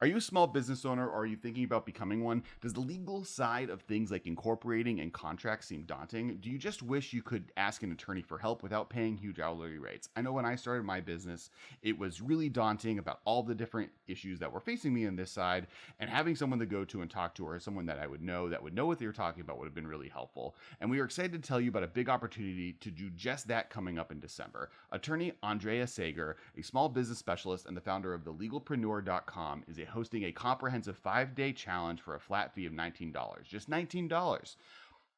Are you a small business owner or are you thinking about becoming one? Does the legal side of things like incorporating and contracts seem daunting? Do you just wish you could ask an attorney for help without paying huge hourly rates? I know when I started my business, it was really daunting about all the different issues that were facing me on this side, and having someone to go to and talk to, or someone that I would know that would know what they were talking about, would have been really helpful. And we are excited to tell you about a big opportunity to do just that coming up in December. Attorney Andrea Sager, a small business specialist and the founder of thelegalpreneur.com, is hosting a comprehensive 5-day challenge for a flat fee of $19. Just $19.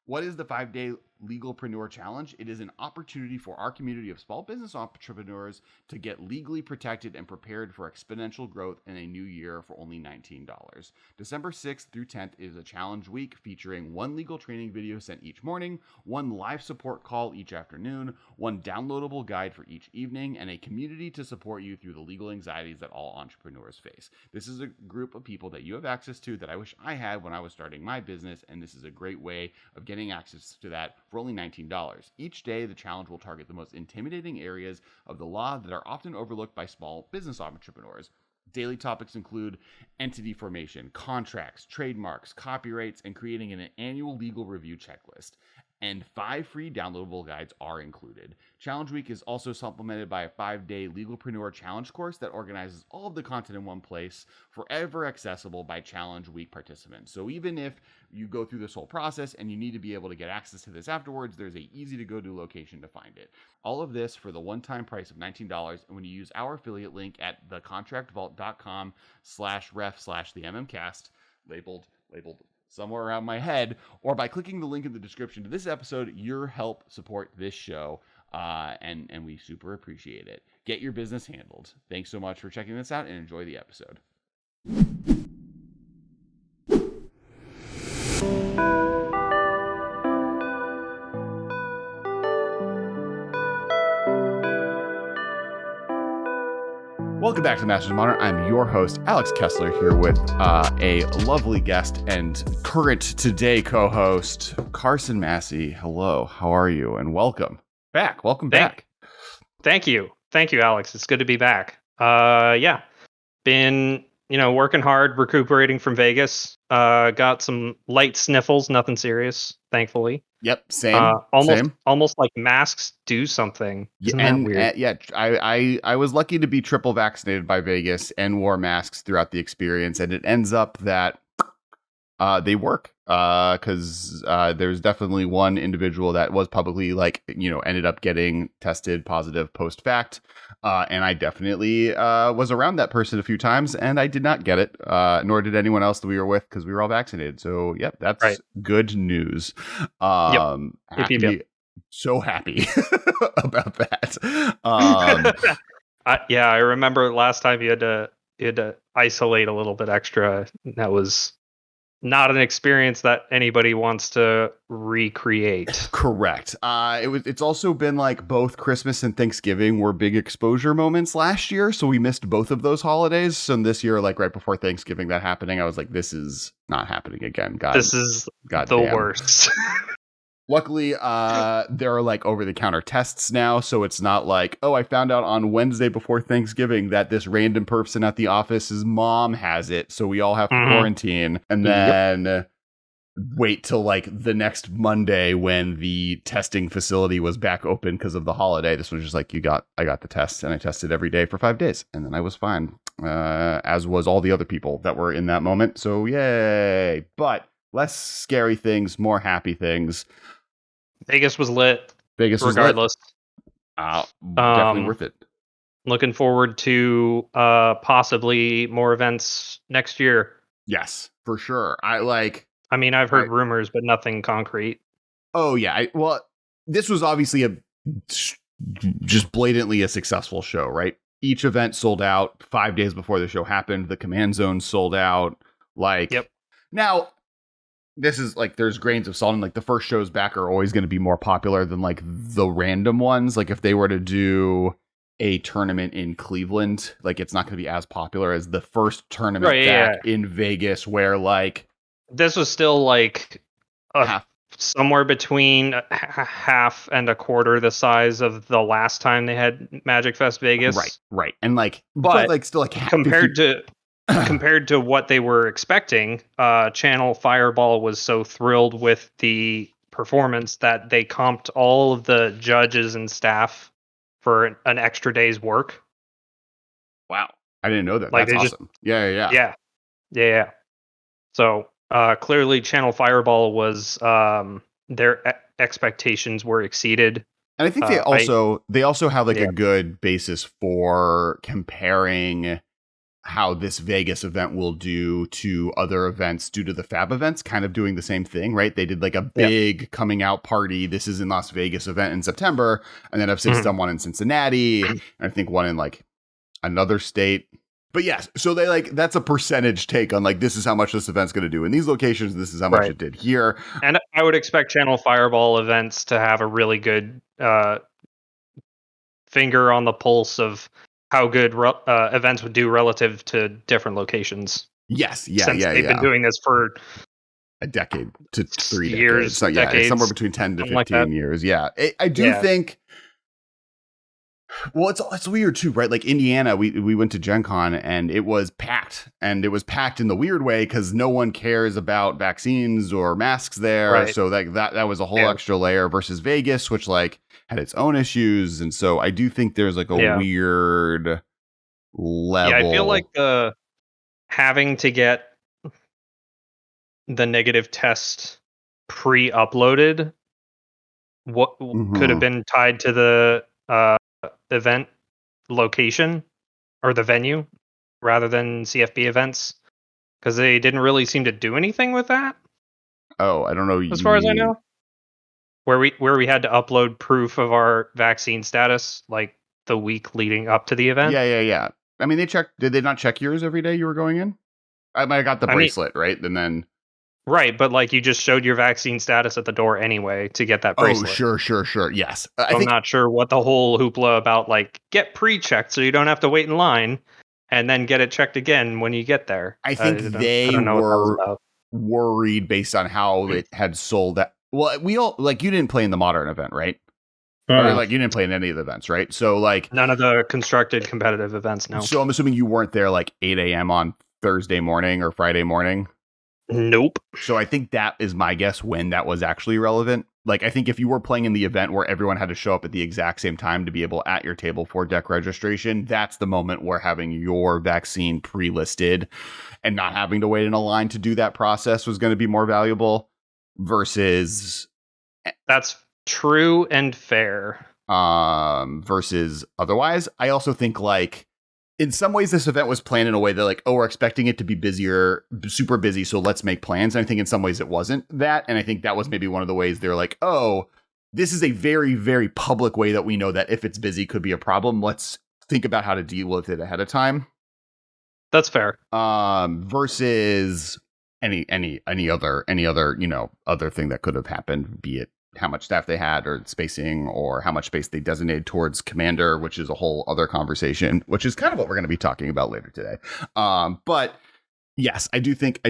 What is the 5-day Legalpreneur Challenge? It is an opportunity for our community of small business entrepreneurs to get legally protected and prepared for exponential growth in a new year for only $19. December 6th through 10th is a challenge week featuring one legal training video sent each morning, one live support call each afternoon, one downloadable guide for each evening, and a community to support you through the legal anxieties that all entrepreneurs face. This is a group of people that you have access to that I wish I had when I was starting my business, and this is a great way of getting access to that for only $19. Each day, the challenge will target the most intimidating areas of the law that are often overlooked by small business entrepreneurs. Daily topics include entity formation, contracts, trademarks, copyrights, and creating an annual legal review checklist. And 5 free downloadable guides are included. Challenge Week is also supplemented by a 5-day Legalpreneur Challenge course that organizes all of the content in one place, forever accessible by Challenge Week participants. So even if you go through this whole process and you need to be able to get access to this afterwards, there's a easy to go to location to find it. All of this for the one-time price of $19. And when you use our affiliate link at thecontractvault.com/ref/the MMcast, labeled somewhere around my head, or by clicking the link in the description to this episode, your help support this show, and we super appreciate it. Get your business handled. Thanks so much for checking this out and enjoy the episode. Welcome back to Masters of Modern. I'm your host, Alex Kessler, here with a lovely guest and current today co-host, Carson Masse. Hello, how are you? And welcome back. Back. Thank you, Alex. It's good to be back. Been working hard, recuperating from Vegas. Got some light sniffles, nothing serious, thankfully. Yep, same. Almost like masks do something. Isn't that weird? I was lucky to be triple vaccinated by Vegas and wore masks throughout the experience, and it ends up that they work because there's definitely one individual that was publicly ended up getting tested positive post fact, and I definitely was around that person a few times, and I did not get it, nor did anyone else that we were with because we were all vaccinated. So yep, that's right. Good news. Yep. So happy about that. I remember last time you had to isolate a little bit extra. That was not an experience that anybody wants to recreate. Correct. It's also been like both Christmas and Thanksgiving were big exposure moments last year, so we missed both of those holidays. So this year, like right before Thanksgiving, that happening, I was like, "This is not happening again." This is the worst. Luckily, there are like over-the-counter tests now, so it's not like, oh, I found out on Wednesday before Thanksgiving that this random person at the office's mom has it, so we all have to quarantine, and then wait till like the next Monday when the testing facility was back open because of the holiday. This was just like, I got the test, and I tested every day for 5 days, and then I was fine, as was all the other people that were in that moment. So yay! But less scary things, more happy things. Vegas was lit. Regardless. Definitely worth it. Looking forward to possibly more events next year. Yes, for sure. I've heard rumors, but nothing concrete. Oh yeah. This was obviously just blatantly a successful show, right? Each event sold out 5 days before the show happened. The command zone sold out. Yep. Now, this is like, there's grains of salt, and like the first shows back are always going to be more popular than like the random ones. Like if they were to do a tournament in Cleveland, like it's not going to be as popular as the first tournament in Vegas, where like this was still like somewhere between half and a quarter the size of the last time they had Magic Fest Vegas. Right. And like, but like still like compared to compared to what they were expecting, Channel Fireball was so thrilled with the performance that they comped all of the judges and staff for an extra day's work. Wow. I didn't know that. Like, That's awesome. Yeah. So clearly Channel Fireball was their expectations were exceeded. And I think they also have like a good basis for comparing how this Vegas event will do to other events due to the Fab events kind of doing the same thing, right? They did like a big coming out party. This is in Las Vegas event in September. And then F6 done one in Cincinnati. And I think one in like another state. But yes, so they like, that's a percentage take on like, this is how much this event's going to do in these locations. This is how much it did here. And I would expect Channel Fireball events to have a really good finger on the pulse of how good events would do relative to different locations. Yes. Since they've been doing this for a decade to 3 years, decades. So yeah, decades, somewhere between 10 to 15 like years. Yeah. I do think, well, it's weird too, right? Like Indiana, we went to Gen Con and it was packed, and it was packed in the weird way because no one cares about vaccines or masks there. Right. So that was a whole extra layer versus Vegas, which like had its own issues. And so I do think there's like a weird level. Yeah, I feel like having to get the negative test pre-uploaded could have been tied to the event location or the venue rather than CFB events, because they didn't really seem to do anything with that. Oh, I don't know. As far as I know, where we had to upload proof of our vaccine status like the week leading up to the event. Yeah. I mean, did they not check yours every day you were going in? I might have got the bracelet, right? And then right, but like you just showed your vaccine status at the door anyway to get that bracelet. Oh, sure. Yes. I'm not sure what the whole hoopla about like get pre-checked so you don't have to wait in line and then get it checked again when you get there. I think they were worried based on how it had sold that. Well, we all like, you didn't play in the modern event, right? Or like you didn't play in any of the events, right? So like none of the constructed competitive events. No. So I'm assuming you weren't there like 8 a.m. on Thursday morning or Friday morning. Nope. So I think that is my guess when that was actually relevant. Like, I think if you were playing in the event where everyone had to show up at the exact same time to be able at your table for deck registration, that's the moment where having your vaccine pre-listed and not having to wait in a line to do that process was going to be more valuable versus. That's true and fair. Versus otherwise. I also think like, in some ways, this event was planned in a way that like, oh, we're expecting it to be busier, super busy, so let's make plans. And I think in some ways it wasn't that. And I think that was maybe one of the ways they're like, oh, this is a very, very public way that we know that if it's busy could be a problem. Let's think about how to deal with it ahead of time. That's fair. Versus any other, other thing that could have happened, be it how much staff they had or spacing or how much space they designated towards commander, which is a whole other conversation, which is kind of what we're going to be talking about later today. But yes, I do think,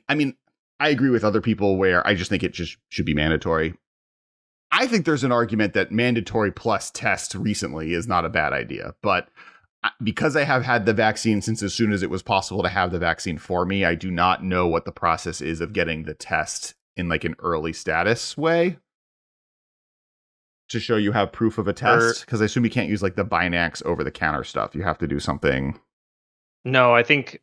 I mean, I agree with other people where I just think it just should be mandatory. I think there's an argument that mandatory plus test recently is not a bad idea, but because I have had the vaccine since as soon as it was possible to have the vaccine for me, I do not know what the process is of getting the test in like an early status way to show you have proof of a test, because I assume you can't use like the Binax over the counter stuff. You have to do something. No, I think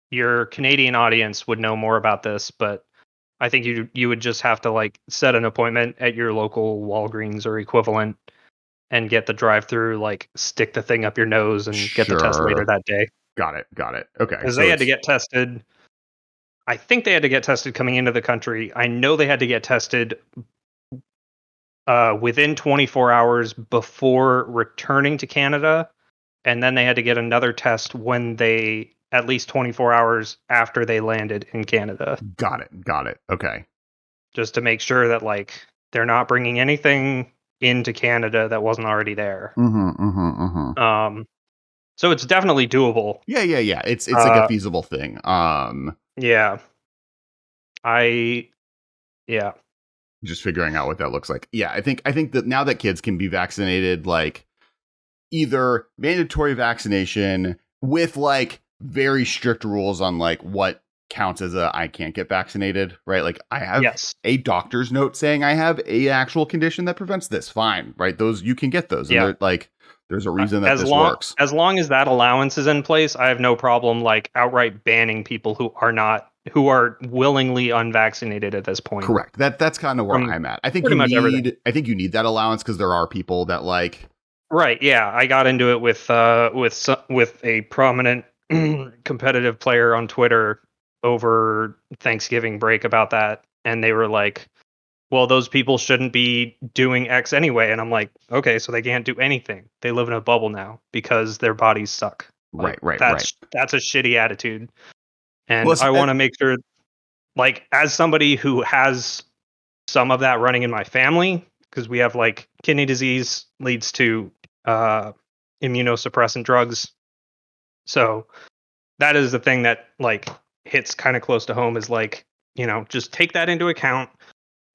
your Canadian audience would know more about this, but I think you would just have to like set an appointment at your local Walgreens or equivalent and get the drive-through, like stick the thing up your nose and get the test later that day. Got it. Okay. Because they had to get tested. I think they had to get tested coming into the country. I know they had to get tested within 24 hours before returning to Canada, and then they had to get another test when they at least 24 hours after they landed in Canada. Got it. Okay. Just to make sure that like they're not bringing anything into Canada that wasn't already there. So it's definitely doable. Yeah. It's like a feasible thing. Yeah. Just figuring out what that looks like. Yeah, I think that now that kids can be vaccinated, like either mandatory vaccination with like very strict rules on like what counts as I can't get vaccinated, right? Like I have a doctor's note saying I have a actual condition that prevents this. Fine, right? Those you can get those, and they're like there's a reason that this works. As long as that allowance is in place, I have no problem like outright banning people who are willingly unvaccinated at this point. Correct. That's kind of where I'm at. I think you need that allowance because there are people that like. Right. Yeah, I got into it with a prominent competitive player on Twitter over Thanksgiving break about that, and they were like, well, those people shouldn't be doing X anyway. And I'm like, okay, so they can't do anything. They live in a bubble now because their bodies suck. Like, right. That's a shitty attitude. And I want to make sure, like, as somebody who has some of that running in my family, because we have like kidney disease leads to immunosuppressant drugs. So that is the thing that like hits kind of close to home is like, just take that into account.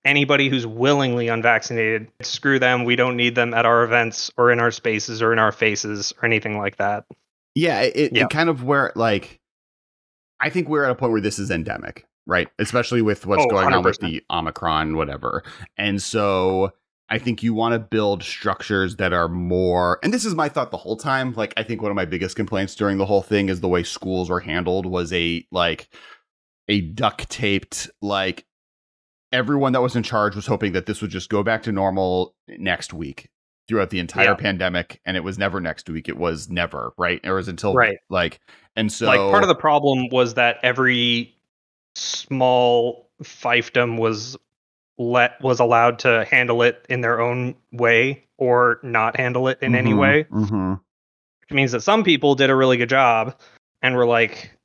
Anybody who's willingly unvaccinated, screw them. We don't need them at our events or in our spaces or in our faces or anything like that. Yeah, it kind of where like, I think we're at a point where this is endemic, right? Especially with what's going 100%. On with the Omicron, whatever. And so I think you want to build structures that are more, and this is my thought the whole time. Like, I think one of my biggest complaints during the whole thing is the way schools were handled was a duct taped, like, everyone that was in charge was hoping that this would just go back to normal next week throughout the entire pandemic. And it was never next week. It was never, right? It was until and so like part of the problem was that every small fiefdom was allowed to handle it in their own way or not handle it in any way. Mm-hmm. Which means that some people did a really good job and were like,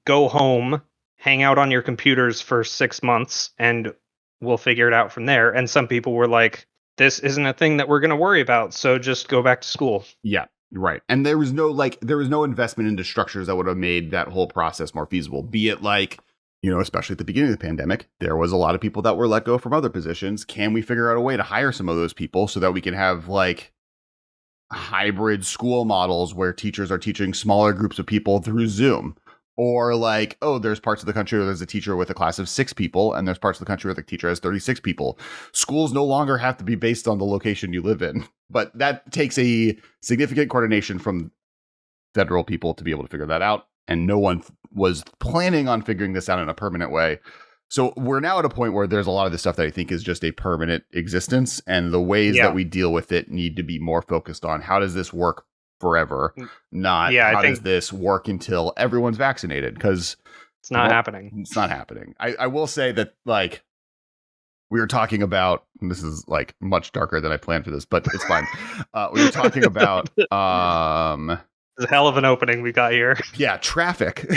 go home, hang out on your computers for 6 months and we'll figure it out from there. And some people were like, this isn't a thing that we're going to worry about. So just go back to school. Yeah, right. And there was no investment into structures that would have made that whole process more feasible. Be it like, especially at the beginning of the pandemic, there was a lot of people that were let go from other positions. Can we figure out a way to hire some of those people so that we can have like hybrid school models where teachers are teaching smaller groups of people through Zoom? Or like, there's parts of the country where there's a teacher with a class of 6 people, and there's parts of the country where the teacher has 36 people. Schools no longer have to be based on the location you live in. But that takes a significant coordination from federal people to be able to figure that out. And no one was planning on figuring this out in a permanent way. So we're now at a point where there's a lot of this stuff that I think is just a permanent existence. And the ways that we deal with it need to be more focused on how does this work forever, not how does this work until everyone's vaccinated, because it's not happening. It's not happening. I will say that, like, we were talking about, and this is like much darker than I planned for this, but it's fine. We were talking about it's a hell of an opening we got here. Yeah, traffic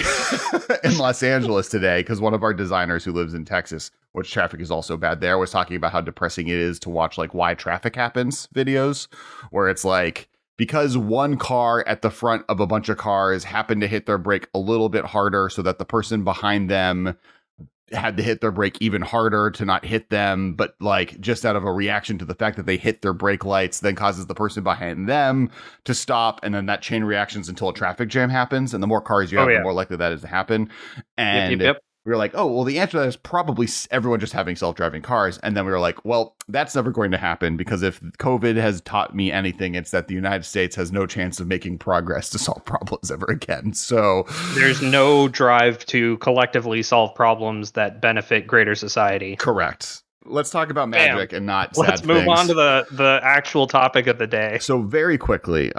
in Los Angeles today, because one of our designers who lives in Texas, which traffic is also bad there, was talking about how depressing it is to watch like why traffic happens videos, where it's like, because one car at the front of a bunch of cars happened to hit their brake a little bit harder so that the person behind them had to hit their brake even harder to not hit them, but like just out of a reaction to the fact that they hit their brake lights then causes the person behind them to stop, and then that chain reactions until a traffic jam happens, and the more cars you have, the more likely that is to happen. And we were like, well, the answer to that is probably everyone just having self-driving cars. And then we were like, well, that's never going to happen, because if COVID has taught me anything, it's that the United States has no chance of making progress to solve problems ever again. So there's no drive to collectively solve problems that benefit greater society. Correct. Let's talk about magic and not sad Let's move on to the actual topic of the day. So very quickly,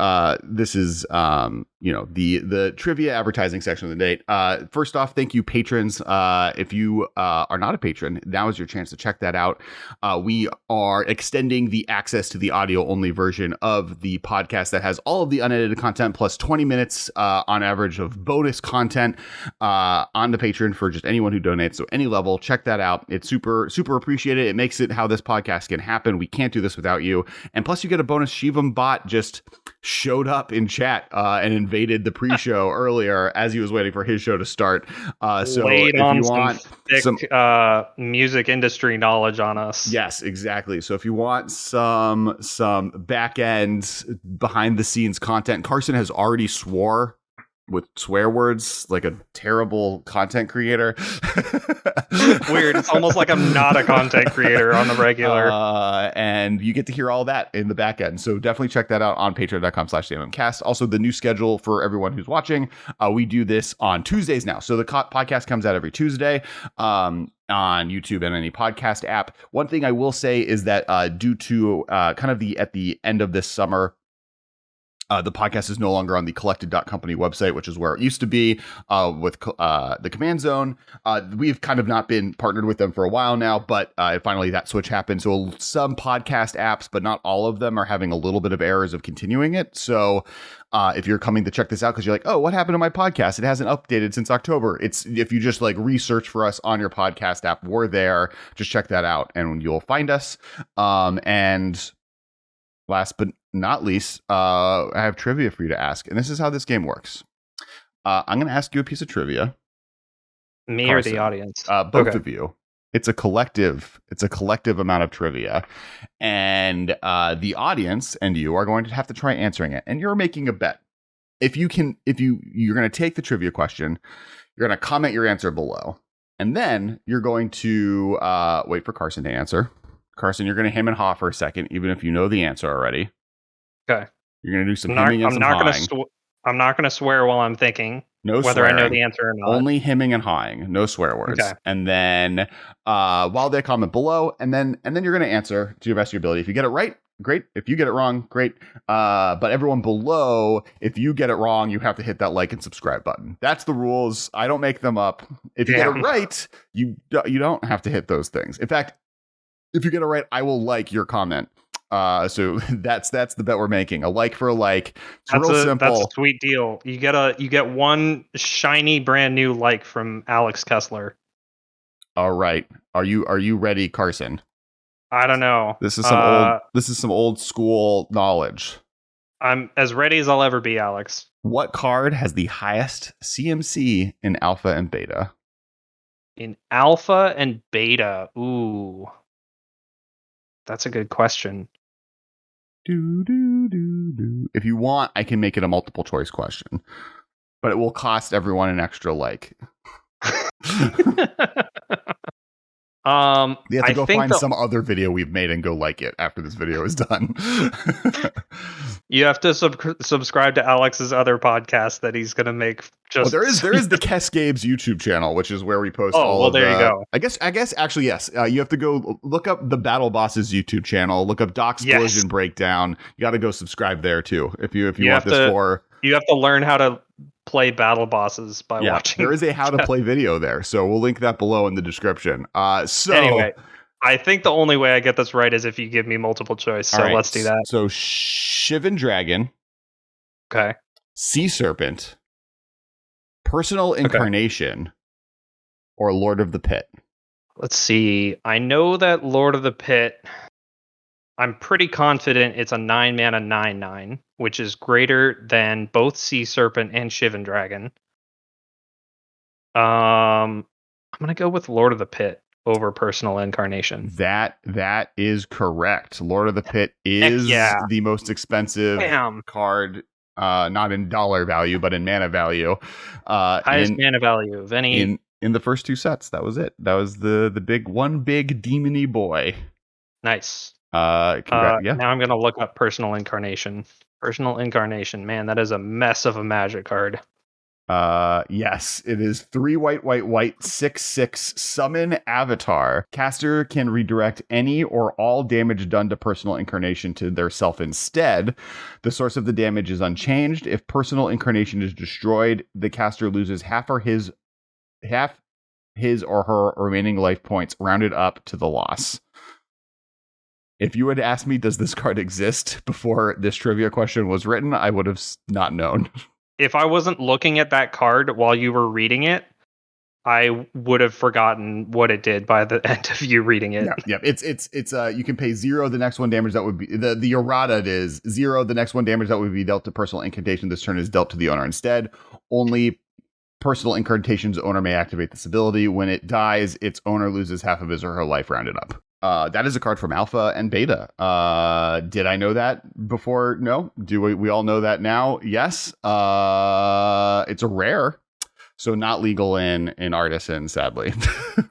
this is the trivia advertising section of the day. First off, thank you, patrons. If you are not a patron, now is your chance to check that out. We are extending the access to the audio only version of the podcast that has all of the unedited content plus 20 minutes on average of bonus content on the Patreon for just anyone who donates. So any level, check that out. It's super, super appreciated. It makes it how this podcast can happen. We can't do this without you. And plus you get a bonus. Shivam Bot just showed up in chat and invaded the pre-show earlier as he was waiting for his show to start. So if you want some music industry knowledge on us. Yes, exactly. So if you want some back end behind the scenes content, Carson has already swore with swear words like a terrible content creator. Weird. It's almost like I'm not a content creator on the regular. And you get to hear all that in the back end. So definitely check that out on patreon.com/MMcast. Also, the new schedule for everyone who's watching. We do this on Tuesdays now. So the podcast comes out every Tuesday on YouTube and any podcast app. One thing I will say is that due to kind of at the end of this summer, the podcast is no longer on the collected.company website, which is where it used to be with the Command Zone. We've kind of not been partnered with them for a while now, but finally that switch happened. So some podcast apps, but not all of them, are having a little bit of errors of continuing it. So if you're coming to check this out because you're like, oh, what happened to my podcast? It hasn't updated since October. If you just like research for us on your podcast app, we're there. Just check that out and you'll find us. And last but not least, I have trivia for you to ask. And this is how this game works. I'm going to ask you a piece of trivia. Me Carson, or the audience? Both of you. It's a collective amount of trivia. And the audience and you are going to have to try answering it. And you're making a bet. You're going to take the trivia question, you're going to comment your answer below. And then you're going to wait for Carson to answer. Carson, you're going to hem and haw for a second, even if you know the answer already. Okay. You're going to do some hemming and some hawing. I'm not going to swear while I'm thinking. No whether swearing. I know the answer or not. Only hemming and hawing. No swear words. Okay. And then while they comment below, and then you're going to answer to your best of your ability. If you get it right, great. If you get it wrong, great. But everyone below, if you get it wrong, you have to hit that like and subscribe button. That's the rules. I don't make them up. If you get it right, you don't have to hit those things. In fact, if you get it right, I will like your comment. So that's the bet we're making. A like for a like. It's real simple. That's a sweet deal. You get one shiny brand new like from Alex Kessler. All right. Are you ready, Carson? I don't know. This is some old school knowledge. I'm as ready as I'll ever be, Alex. What card has the highest CMC in alpha and beta? In alpha and beta. Ooh. That's a good question. If you want, I can make it a multiple choice question, but it will cost everyone an extra like. You have to go find some other video we've made and go like it after this video is done. You have to subscribe to Alex's other podcast that he's going to make. Just there is the Kess Games YouTube channel, which is where we post all of there you go. I guess actually, yes. You have to go look up the Battle Bosses YouTube channel, look up Doc's Collision Breakdown. You got to go subscribe there too. If you want this for... You have to learn how to play battle bosses by watching. There is a how to play video there, so we'll link that below in the description. Anyway, I think the only way I get this right is if you give me multiple choice. So let's do that. So Shivan Dragon, okay, Sea Serpent, Personal Incarnation, or Lord of the Pit. Let's see. I know that Lord of the Pit. I'm pretty confident it's a 9-mana 9/9, which is greater than both Sea Serpent and Shivan Dragon. I'm gonna go with Lord of the Pit over Personal Incarnation. That is correct. Lord of the Pit is the most expensive card, not in dollar value, but in mana value. Highest mana value of any in the first two sets. That was it. That was the big demony boy. Nice. Now I'm going to look up Personal Incarnation. Personal Incarnation, man, that is a mess of a magic card. Yes, it is 3 white, 6/6 summon avatar. Caster can redirect any or all damage done to Personal Incarnation to their self instead. The source of the damage is unchanged. If Personal Incarnation is destroyed, the caster loses half his or her remaining life points rounded up to the loss. If you had asked me, does this card exist before this trivia question was written, I would have not known. If I wasn't looking at that card while you were reading it, I would have forgotten what it did by the end of you reading it. Yeah. It's you can pay 0 the next one damage that would be the errata is 0 the next one damage that would be dealt to Personal Incantation this turn is dealt to the owner instead. Only Personal Incantation's owner may activate this ability. When it dies, its owner loses half of his or her life rounded up. That is a card from Alpha and Beta. Did I know that before? No. Do we all know that now? Yes. It's a rare, so not legal in Artisan, sadly.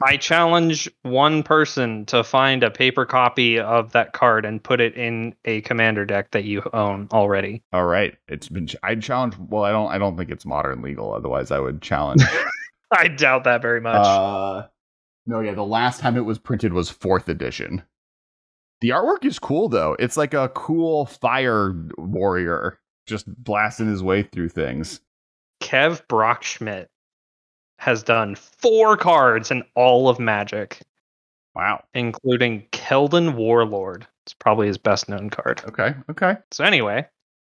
I challenge one person to find a paper copy of that card and put it in a commander deck that you own already. All right. I'd challenge. Well, I don't think it's modern legal. Otherwise, I would challenge. I doubt that very much. No, yeah, the last time it was printed was 4th edition. The artwork is cool, though. It's like a cool fire warrior just blasting his way through things. Kev Brockschmidt has done 4 cards in all of Magic. Wow. Including Keldon Warlord. It's probably his best known card. Okay. So anyway,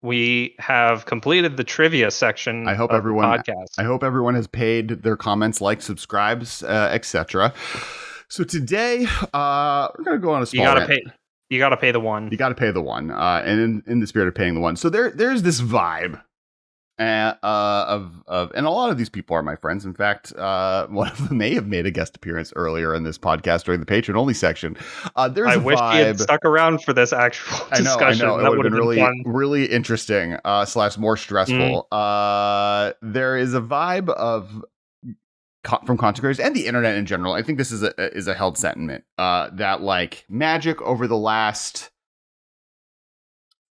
we have completed the trivia section of the podcast. I hope everyone has paid their comments, likes, subscribes, etc. So today, we're going to go on a small rant. You got to pay the one. You got to pay the one. And in the spirit of paying the one. So there's this vibe and a lot of these people are my friends. In fact, one of them may have made a guest appearance earlier in this podcast during the patron only section. I wish he had stuck around for this actual discussion. I know. It would have been really interesting / more stressful. There is a vibe of from content creators and the internet in general. I think this is a held sentiment that like Magic over the last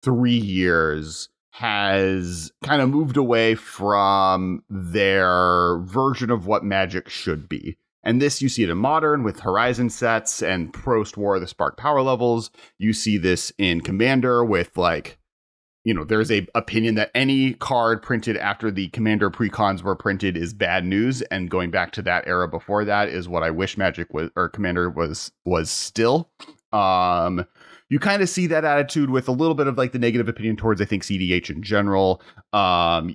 3 years has kind of moved away from their version of what Magic should be. And this, you see it in Modern with Horizon sets and post-War the Spark power levels. You see this in Commander with like, there's a opinion that any card printed after the Commander precons were printed is bad news. And going back to that era before that is what I wish Magic was, or Commander was still. You kind of see that attitude with a little bit of like the negative opinion towards, I think, CDH in general.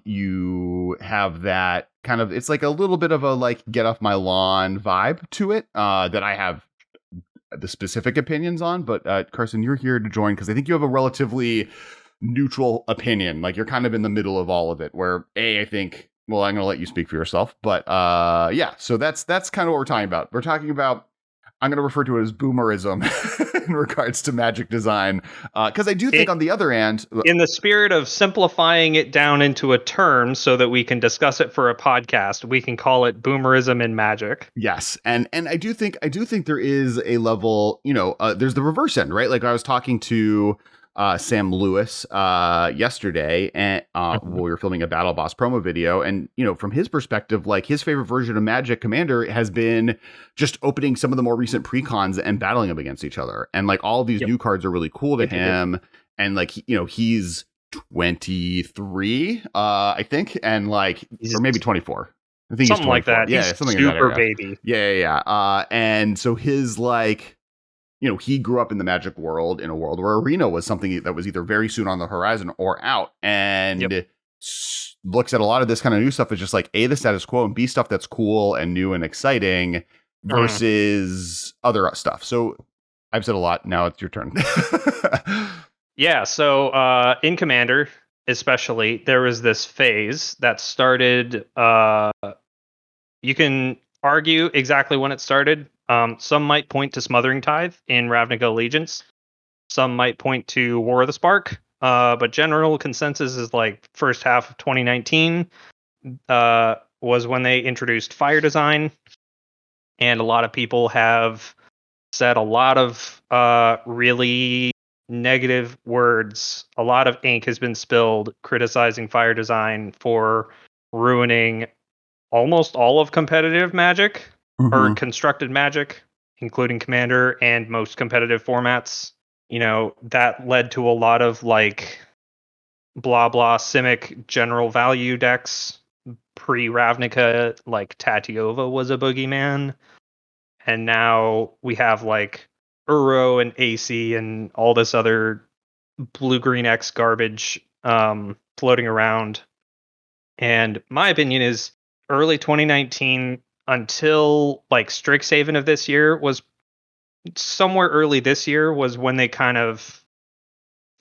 You have that kind of, it's like a little bit of a like get off my lawn vibe to it that I have the specific opinions on. But Carson, you're here to join because I think you have a relatively neutral opinion. Like you're kind of in the middle of all of it where I think, well, I'm going to let you speak for yourself. But yeah, so that's kind of what we're talking about. We're talking about, I'm going to refer to it as boomerism in regards to Magic design. Because I do think on the other end, in the spirit of simplifying it down into a term so that we can discuss it for a podcast, we can call it boomerism in Magic. Yes. And I do think there is a level, there's the reverse end, right? Like I was talking to Sam Lewis yesterday, and we were filming a Battle Boss promo video, and from his perspective, like his favorite version of Magic Commander has been just opening some of the more recent precons and battling them against each other, and like all of these new cards are really cool to him, and like he's 23, I think, and like or maybe 24. I think something he's 24. like that. Yeah, he's something super in that area. Baby. Yeah. And so his like. He grew up in the Magic world in a world where Arena was something that was either very soon on the horizon or out, and looks at a lot of this kind of new stuff as just like A, the status quo, and B, stuff that's cool and new and exciting versus other stuff. So I've said a lot. Now it's your turn. Yeah. So in Commander, especially, there was this phase that started. You can argue exactly when it started. Some might point to Smothering Tithe in Ravnica Allegiance. Some might point to War of the Spark. But general consensus is like first half of 2019 was when they introduced fire design. And a lot of people have said a lot of really negative words. A lot of ink has been spilled criticizing fire design for ruining almost all of competitive Magic. Or constructed Magic, including Commander and most competitive formats. That led to a lot of like blah blah Simic general value decks. Pre-Ravnica, like Tatiova was a boogeyman. And now we have like Uro and AC and all this other blue-green X garbage floating around. And my opinion is early 2019 until like Strixhaven of this year was somewhere early this year was when they kind of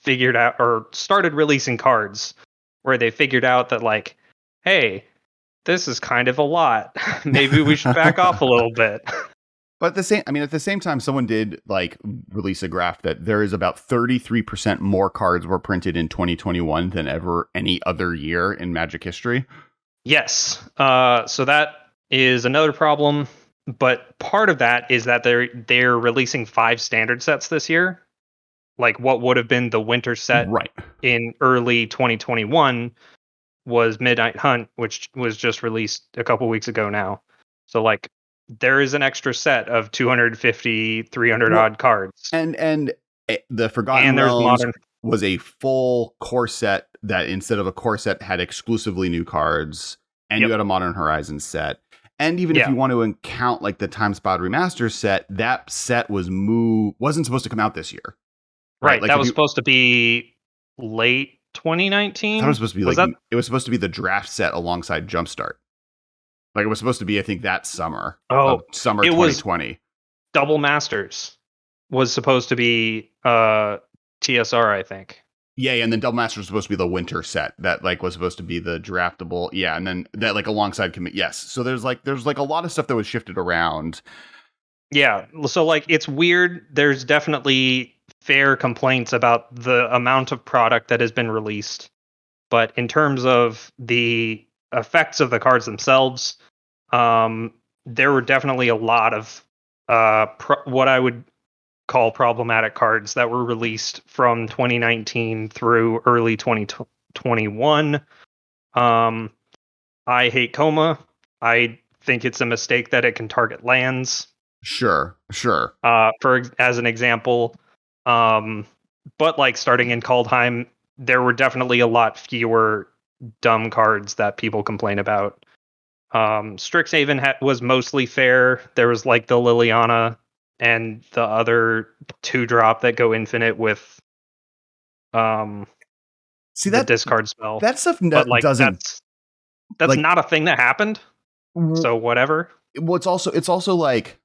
figured out or started releasing cards where they figured out that like, hey, this is kind of a lot. Maybe we should back off a little bit. But at the same time, someone did like release a graph that there is about 33% more cards were printed in 2021 than ever any other year in Magic history. Yes. So that is another problem. But part of that is that they're releasing 5 standard sets this year. Like what would have been the winter set in early 2021 was Midnight Hunt, which was just released a couple weeks ago now. So like there is an extra set of 250, 300 odd cards. And the Forgotten Realms was a full core set that instead of a core set had exclusively new cards, and you had a Modern Horizons set. And even if you want to count like the Time Spot Remaster set, that set wasn't supposed to come out this year. Right. Like that was supposed to be late 2019. That was supposed to be it was supposed to be the draft set alongside Jumpstart. Like it was supposed to be, I think, that summer. Summer 2020. Double Masters was supposed to be TSR, I think. Yeah, and then Double Masters was supposed to be the winter set that like was supposed to be the draftable. Yeah, and then that like alongside yes. So there's like a lot of stuff that was shifted around. Yeah, so like it's weird. There's definitely fair complaints about the amount of product that has been released, but in terms of the effects of the cards themselves, there were definitely a lot of what I would call problematic cards that were released from 2019 through early 2021. I hate Coma. I think it's a mistake that it can target lands. Sure. As an example, but like starting in Kaldheim, there were definitely a lot fewer dumb cards that people complain about. Strixhaven was mostly fair. There was like the Liliana and the other 2-drop that go infinite with the discard spell. That stuff doesn't. That's like, not a thing that happened. So whatever. Well, it's also like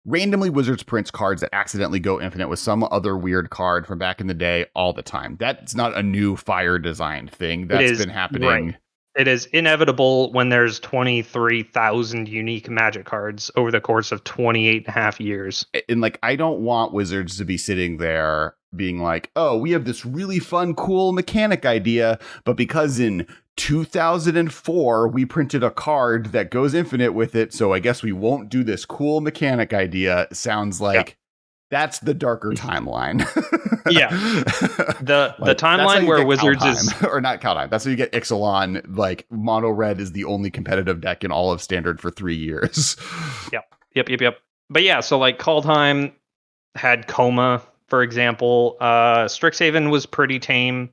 randomly Wizards prints cards that accidentally go infinite with some other weird card from back in the day all the time. That's not a new Fire designed thing. That's been happening. Right. It is inevitable when there's 23,000 unique Magic cards over the course of 28 and a half years. And like, I don't want Wizards to be sitting there being like, oh, we have this really fun, cool mechanic idea, but because in 2004 we printed a card that goes infinite with it, so I guess we won't do this cool mechanic idea. Sounds like that's the darker timeline. Yeah, the timeline where Wizards is or not Kaldheim. That's how you get Ixalan. Like mono red is the only competitive deck in all of Standard for 3 years. Yep. But yeah, so like Kaldheim had Coma, for example. Strixhaven was pretty tame.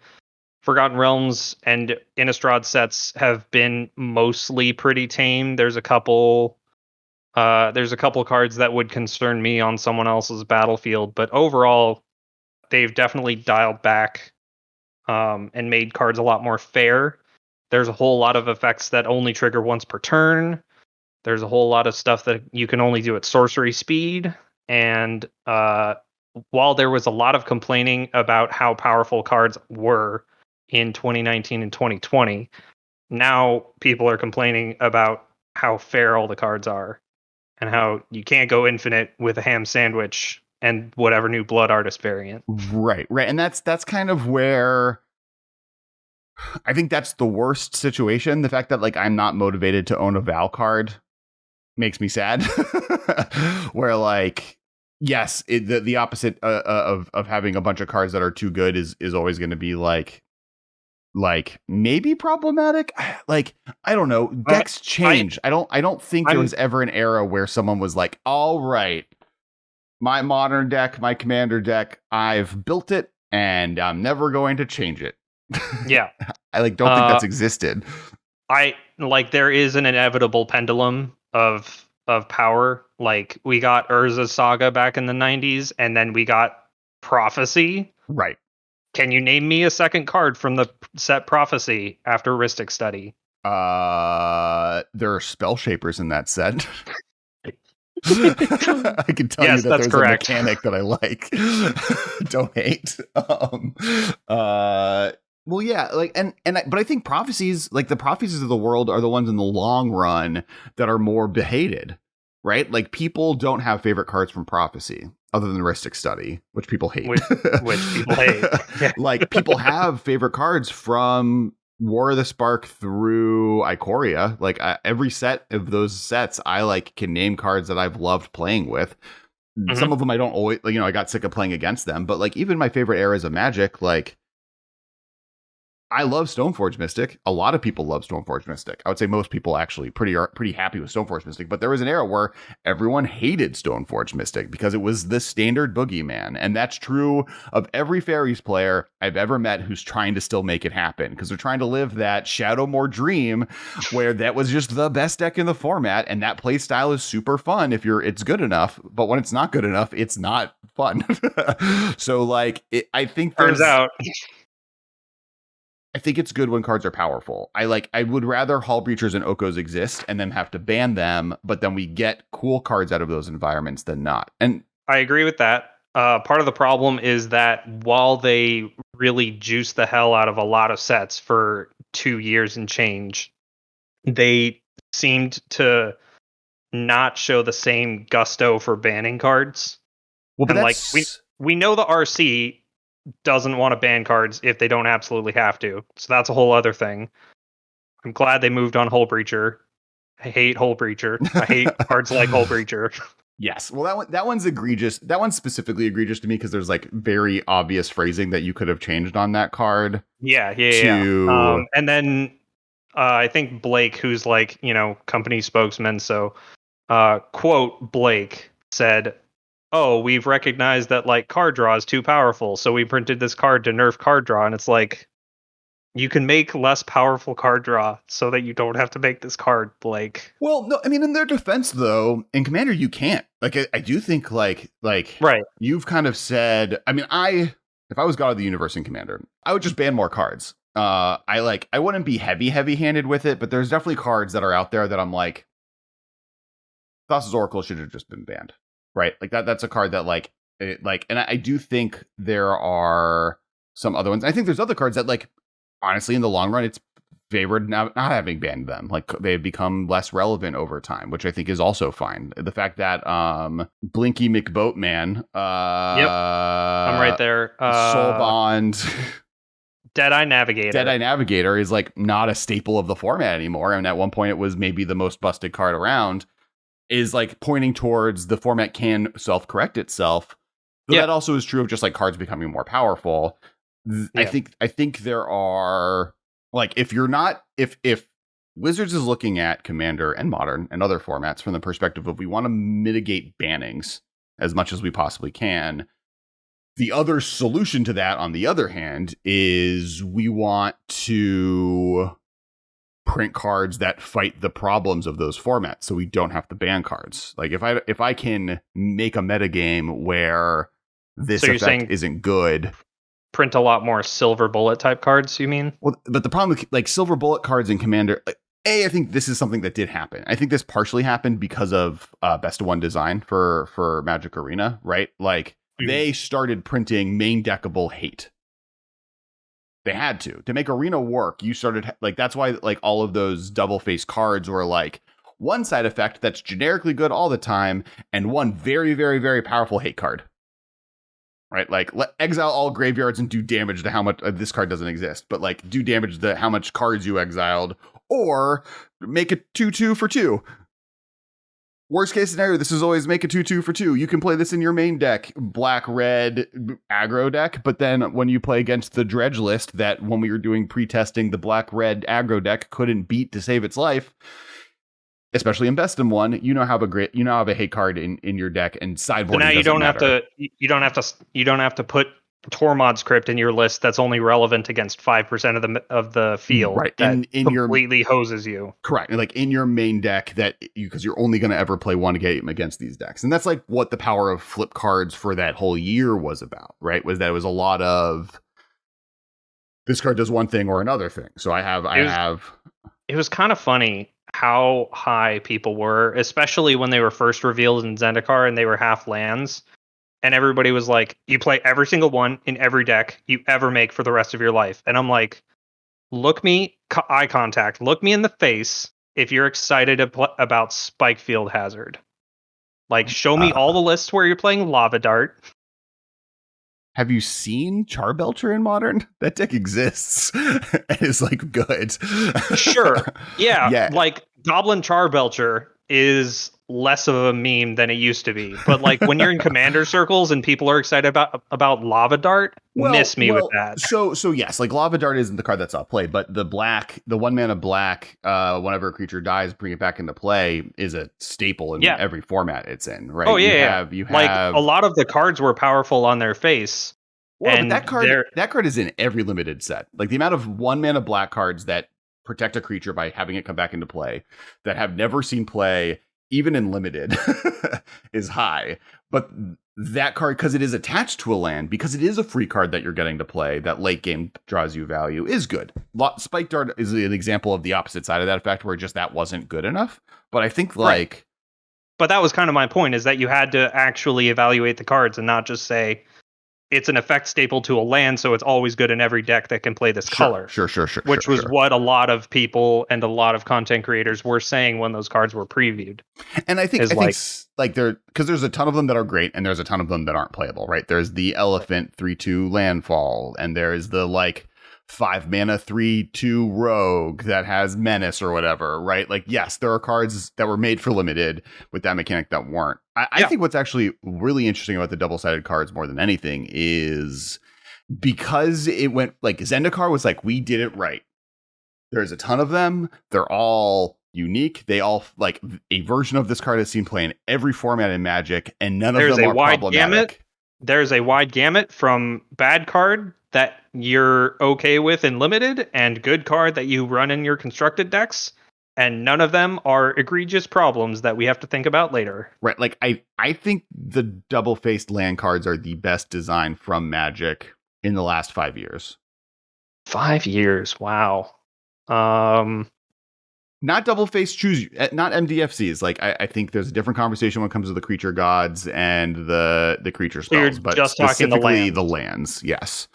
Forgotten Realms and Innistrad sets have been mostly pretty tame. There's a couple cards that would concern me on someone else's battlefield, but overall, they've definitely dialed back and made cards a lot more fair. There's a whole lot of effects that only trigger once per turn. There's a whole lot of stuff that you can only do at sorcery speed. And while there was a lot of complaining about how powerful cards were in 2019 and 2020, now people are complaining about how fair all the cards are and how you can't go infinite with a ham sandwich and whatever new Blood Artist variant. Right. And that's kind of where I think that's the worst situation. The fact that like I'm not motivated to own a Val card makes me sad. Where like, yes, the opposite of having a bunch of cards that are too good is always going to be like maybe problematic. Like, I don't know. Decks change. I don't think there was ever an era where someone was like, all right, my modern deck, my commander deck, I've built it and I'm never going to change it. Yeah. I don't think that's existed. There is an inevitable pendulum of power. Like we got Urza's Saga back in the 90s and then we got Prophecy. Right. Can you name me a second card from the set Prophecy after Rhystic Study? There are Spell Shapers in that set. I can tell you that there's correct. A mechanic that I like. Don't hate. Well, yeah, but I think prophecies, like the prophecies of the world, are the ones in the long run that are more behated. right? Like, people don't have favorite cards from Prophecy other than Rhystic Study, which people hate. Which people hate. Yeah. Like, people have favorite cards from War of the Spark through Ikoria. Like, every set of those sets, I like can name cards that I've loved playing with. Mm-hmm. Some of them I don't always, you know, I got sick of playing against them. But like, even my favorite eras of Magic, like, I love Stoneforge Mystic. A lot of people love Stoneforge Mystic. I would say most people actually pretty happy with Stoneforge Mystic. But there was an era where everyone hated Stoneforge Mystic because it was the standard boogeyman. And that's true of every Fairies player I've ever met who's trying to still make it happen, because they're trying to live that Shadowmoor dream where that was just the best deck in the format. And that play style is super fun if it's good enough. But when it's not good enough, it's not fun. So like, I think turns out... I think it's good when cards are powerful. I would rather Hall Breachers and Okos exist and then have to ban them, but then we get cool cards out of those environments than not. And I agree with that. Part of the problem is that while they really juice the hell out of a lot of sets for 2 years and change, they seemed to not show the same gusto for banning cards. Well, but and like we know the RC doesn't want to ban cards if they don't absolutely have to. So that's a whole other thing. I'm glad they moved on Hull Breacher. I hate Hull Breacher. I hate cards like Hull Breacher. Yes. Well, that one's egregious. That one's specifically egregious to me because there's like very obvious phrasing that you could have changed on that card. Yeah. And then I think Blake, who's like, you know, company spokesman. So quote Blake said, "Oh, we've recognized that like card draw is too powerful, so we printed this card to nerf card draw." And it's like, you can make less powerful card draw so that you don't have to make this card, Blake. Well, no, I mean, in their defense, though, in Commander, you can't. Like, I do think like right. You've kind of said. I mean, if I was God of the Universe in Commander, I would just ban more cards. I wouldn't be heavy-handed with it, but there's definitely cards that are out there that I'm like, Thassa's Oracle should have just been banned. Right, like that's a card that and I do think there are some other ones. I think there's other cards that, like, honestly, in the long run, it's favored not having banned them. Like, they've become less relevant over time, which I think is also fine. The fact that Blinky McBoatman, yep, I'm right there. Soul Bond, Deadeye Navigator is like not a staple of the format anymore. And at one point, it was maybe the most busted card around. Is like pointing towards the format can self-correct itself. But that also is true of just like cards becoming more powerful. I think there are, like, if Wizards is looking at Commander and Modern and other formats from the perspective of we want to mitigate bannings as much as we possibly can. The other solution to that, on the other hand, is we want to print cards that fight the problems of those formats, so we don't have to ban cards. Like, if I can make a metagame where this effect isn't good, print a lot more Silver Bullet type cards, you mean? Well, but the problem with like Silver Bullet cards in Commander, I think this is something that did happen. I think this partially happened because of Best of One design for Magic Arena, right? Like, they started printing main deckable hate. They had to make Arena work. You started like, that's why like all of those double face cards were like one side effect that's generically good all the time and one very, very, very powerful hate card. Right? Like, exile all graveyards and do damage to how much this card doesn't exist, but like do damage to how much cards you exiled, or make a 2/2 for 2. Worst case scenario, this is always make a 2/2 for 2. You can play this in your main deck, black-red aggro deck, but then when you play against the dredge list that when we were doing pre-testing, the black-red aggro deck couldn't beat to save its life, especially in Best of One, you now have a hate card in your deck, and sideboarding so now you don't have to put Tormod's Crypt in your list that's only relevant against 5% of the field. Right. That completely hoses you. Correct. Like in your main deck because you're only going to ever play one game against these decks. And that's like what the power of flip cards for that whole year was about, right? Was that it was a lot of this card does one thing or another thing. So it was kind of funny how high people were, especially when they were first revealed in Zendikar and they were half lands. And everybody was like, you play every single one in every deck you ever make for the rest of your life. And I'm like, eye contact, look me in the face if you're excited about Spikefield Hazard. Like, show me all the lists where you're playing Lava Dart. Have you seen Charbelcher in Modern? That deck exists and is like good. Sure. Yeah. Like Goblin Charbelcher is less of a meme than it used to be. But like when you're in commander circles and people are excited about Lava Dart, miss me with that. So yes, like Lava Dart isn't the card that's off play, but the 1 mana black, whenever a creature dies, bring it back into play is a staple in every format it's in, right? Oh yeah, you have like a lot of the cards were powerful on their face. Well, but that card is in every limited set. Like the amount of 1 mana black cards that protect a creature by having it come back into play that have never seen play, even in limited, is high. But that card, because it is attached to a land, because it is a free card that you're getting to play, that late game draws you value, is good. Spike Dart is an example of the opposite side of that effect, where just that wasn't good enough. But I think like... But that was kind of my point, is that you had to actually evaluate the cards and not just say, it's an effect staple to a land, so it's always good in every deck that can play this color. Sure. Which was what a lot of people and a lot of content creators were saying when those cards were previewed. And I think there, because there's a ton of them that are great, and there's a ton of them that aren't playable, right? There's the Elephant 3/2 Landfall, and there's the like 5 mana 3/2 Rogue that has Menace or whatever, right? Like, yes, there are cards that were made for limited with that mechanic that weren't. I think what's actually really interesting about the double-sided cards more than anything is because it went like Zendikar was like, we did it right. There's a ton of them. They're all unique. They all like a version of this card has seen play in every format in Magic, and none of them are problematic. There's a wide gamut from bad card that you're okay with in limited and good card that you run in your constructed decks. And none of them are egregious problems that we have to think about later. Right. Like, I think the double-faced land cards are the best design from Magic in the last 5 years. 5 years. Wow. Not double-faced not MDFCs. Like, I think there's a different conversation when it comes to the creature gods and the creature spells. But just specifically the lands. Yes.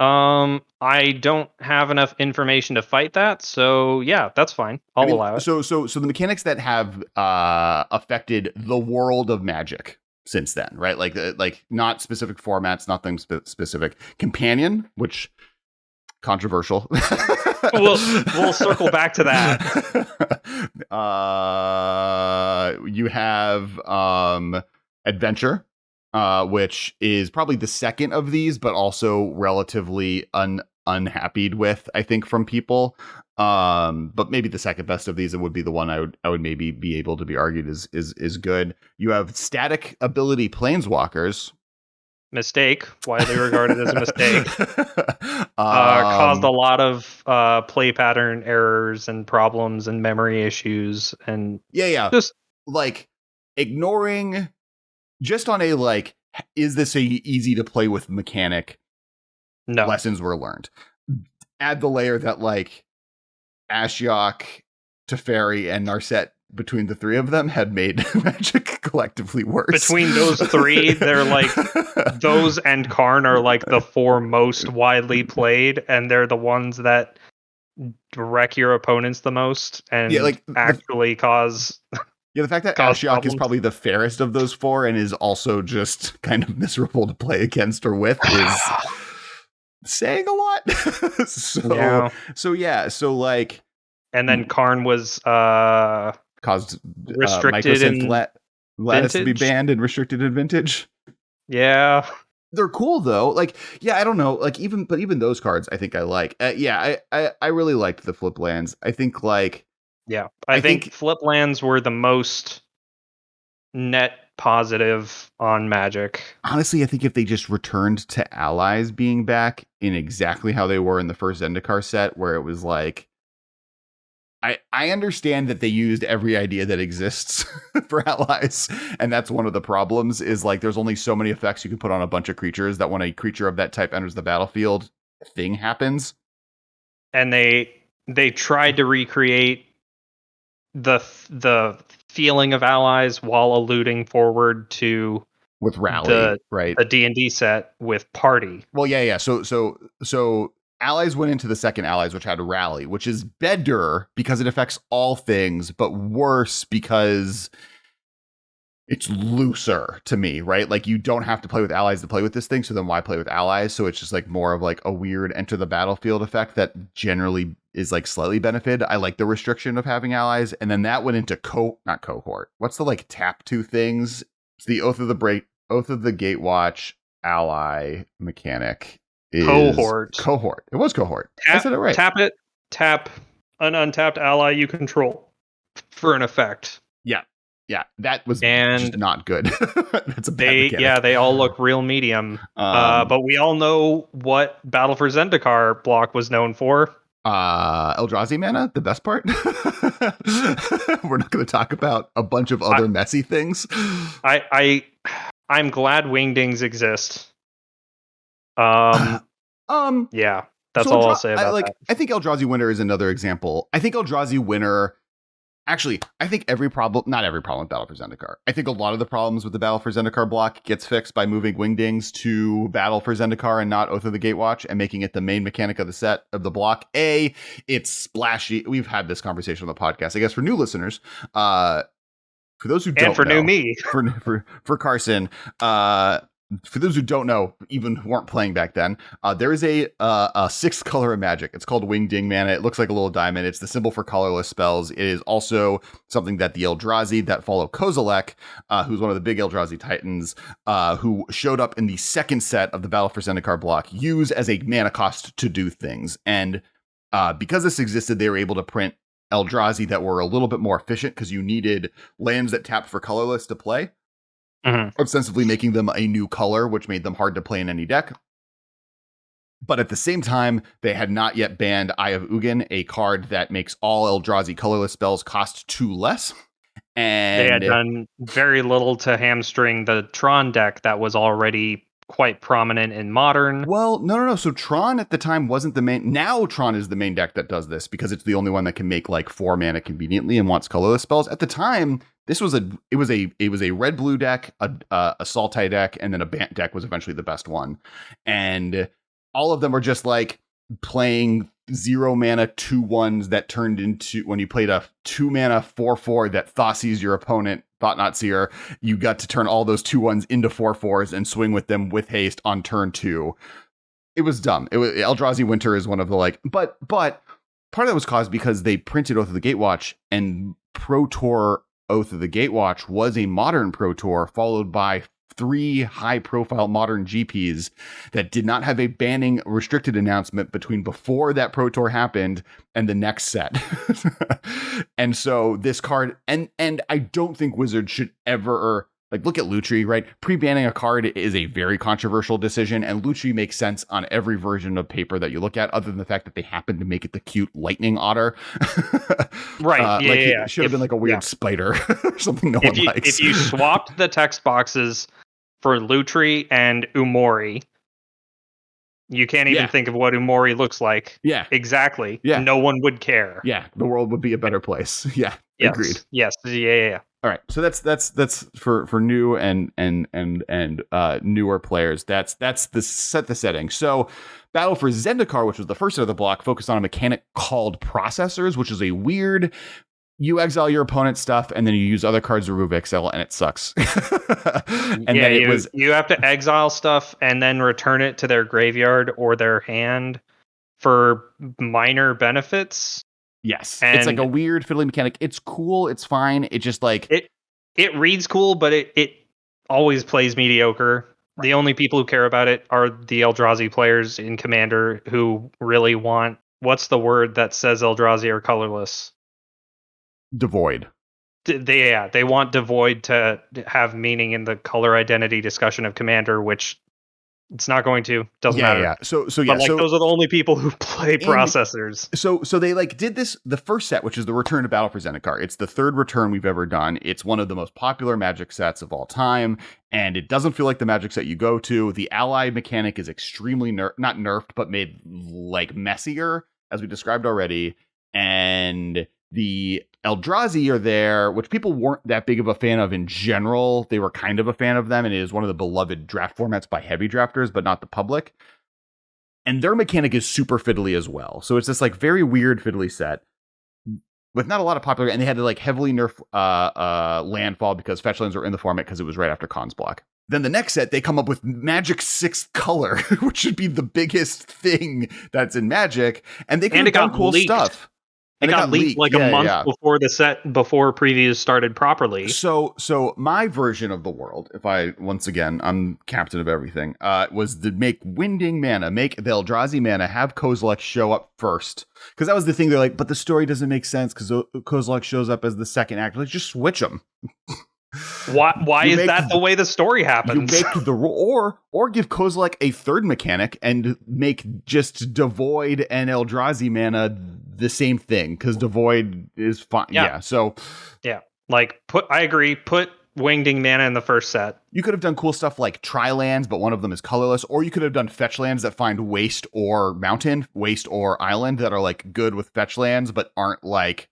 I don't have enough information to fight that, so yeah, that's fine. I'll allow it. So the mechanics that have affected the world of Magic since then, right? Like not specific formats, nothing specific. Companion, which controversial. We'll circle back to that. You have Adventure. Which is probably the second of these, but also relatively unhappy with, I think, from people. But maybe the second best of these, it would be the one I would maybe be able to be argued is good. You have static ability Planeswalkers. Mistake, widely regarded as a mistake. Caused a lot of play pattern errors and problems and memory issues and just like ignoring. Just on a, like, is this a easy to play with mechanic? No. Lessons were learned. Add the layer that, like, Ashiok, Teferi, and Narset, between the three of them, had made Magic collectively worse. Between those three, they're like, those and Karn are like the four most widely played, and they're the ones that wreck your opponents the most and actually cause... Yeah, the fact that Ashiok is probably the fairest of those four and is also just kind of miserable to play against or with is saying a lot. So like... And then Karn was caused restricted in Lattice to be banned and restricted in Vintage. Yeah. They're cool though. Like, yeah, I don't know. Like even those cards I think I like. I really liked the flip lands. I think like... Yeah, I think flip lands were the most net positive on Magic. Honestly, I think if they just returned to allies being back in exactly how they were in the first Zendikar set, where it was like, I understand that they used every idea that exists for allies, and that's one of the problems, is like there's only so many effects you can put on a bunch of creatures that when a creature of that type enters the battlefield, a thing happens. And they tried to recreate the feeling of allies while alluding forward to with Rally, right? The D&D set with Party. Well, yeah. So allies went into the second allies, which had Rally, which is better because it affects all things, but worse because it's looser to me, right? Like you don't have to play with allies to play with this thing, so then why play with allies? So it's just like more of like a weird enter the battlefield effect that generally is like slightly benefited. I like the restriction of having allies, and then that went into not cohort. What's the like tap two things? It's the Oath of the Gatewatch ally mechanic. Cohort. It was cohort. I said it right. Tap an untapped ally you control for an effect. Yeah, that was just not good. That's a bad mechanic. Yeah, they all look real medium. But we all know what Battle for Zendikar block was known for. Eldrazi mana, the best part. We're not going to talk about a bunch of other messy things. I'm glad Wingdings exist. Yeah, that's all I'll say about that. I think Eldrazi Winter is another example. I think Eldrazi Winter. Actually, I think not every problem with Battle for Zendikar. I think a lot of the problems with the Battle for Zendikar block gets fixed by moving Wingdings to Battle for Zendikar and not Oath of the Gatewatch and making it the main mechanic of the set of the block. It's splashy. We've had this conversation on the podcast. I guess for new listeners, for those who don't and for know, new me, for Carson, for those who don't know, even who weren't playing back then, there is a sixth color of magic. It's called Wingding mana. It looks like a little diamond. It's the symbol for colorless spells. It is also something that the Eldrazi that follow Kozilek, who's one of the big Eldrazi titans, who showed up in the second set of the Battle for Zendikar block, use as a mana cost to do things. And because this existed, they were able to print Eldrazi that were a little bit more efficient because you needed lands that tapped for colorless to play. Mm-hmm. Ostensibly making them a new color, which made them hard to play in any deck. But at the same time, they had not yet banned Eye of Ugin, a card that makes all Eldrazi colorless spells cost 2 less. And they had done very little to hamstring the Tron deck that was already quite prominent in Modern. Well, no. So Tron at the time wasn't the main. Now Tron is the main deck that does this because it's the only one that can make like 4 mana conveniently and wants colorless spells. At the time, it was a red blue deck, a Sultai deck, and then a Bant deck was eventually the best one. And all of them are just like playing 0 mana 2/1s that turned into, when you played a 2 mana 4/4 that Thoughtseize your opponent, Thought Not Seer, you got to turn all those 2/1s into 4/4s and swing with them with haste on turn 2. It was dumb. Eldrazi Winter is one of the like, but part of that was caused because they printed Oath of the Gatewatch, and Pro Tour Oath of the Gatewatch was a Modern Pro Tour followed by 3 high-profile Modern GPs that did not have a banning restricted announcement between before that Pro Tour happened and the next set. And so this card, and I don't think Wizards should ever, like, look at Lutri, right? Pre-banning a card is a very controversial decision, and Lutri makes sense on every version of paper that you look at, other than the fact that they happen to make it the cute lightning otter. Right, It should have been like a weird spider or something no one likes. If you swapped the text boxes for Lutri and Umori, you can't even think of what Umori looks like. Yeah. Exactly. Yeah. No one would care. Yeah, the world would be a better place. Yeah. Yes. Agreed. Yes. Yeah. All right, so that's for new and newer players. That's the setting. So, Battle for Zendikar, which was the first set of the block, focused on a mechanic called Processors, which is a weird. You exile your opponent's stuff, and then you use other cards to remove exile, and it sucks. You have to exile stuff and then return it to their graveyard or their hand for minor benefits. Yes, and it's like a weird fiddly mechanic. It's cool. It's fine. It just like it reads cool, but it always plays mediocre. Right. The only people who care about it are the Eldrazi players in Commander who really want, what's the word that says Eldrazi are colorless? Devoid. They want Devoid to have meaning in the color identity discussion of Commander, which it's not going to. Doesn't matter. Yeah. So those are the only people who play Processors. So they like did this the first set, which is the Return to Battle for Zendikar. It's the third return we've ever done. It's one of the most popular Magic sets of all time, and it doesn't feel like the Magic set you go to. The ally mechanic is extremely not nerfed, but made like messier, as we described already, and the Eldrazi are there, which people weren't that big of a fan of in general. They were kind of a fan of them, and it is one of the beloved draft formats by heavy drafters, but not the public. And their mechanic is super fiddly as well. So it's this like very weird fiddly set. with not a lot of popular, and they had to like heavily nerf landfall because fetch lands were in the format because it was right after Cons block. Then the next set, they come up with Magic 6th color, which should be the biggest thing that's in Magic, and they could have done cool stuff. It got leaked like a month before the set, before previews started properly. So my version of the world, if I, once again, I'm captain of everything, was to make Winding mana, make the Eldrazi mana, have Kozilek show up first. Because that was the thing, they're like, but the story doesn't make sense because Kozilek shows up as the second act. Like, just switch them. Why is that the way the story happens? You make the or give Kozilek a third mechanic and make just Devoid and Eldrazi mana the same thing, because Devoid is fine. Yeah. So like I agree. Put Wingding mana in the first set. You could have done cool stuff like Tri-lands, but one of them is colorless, or you could have done fetch lands that find waste or mountain, waste or island that are like good with fetch lands, but aren't like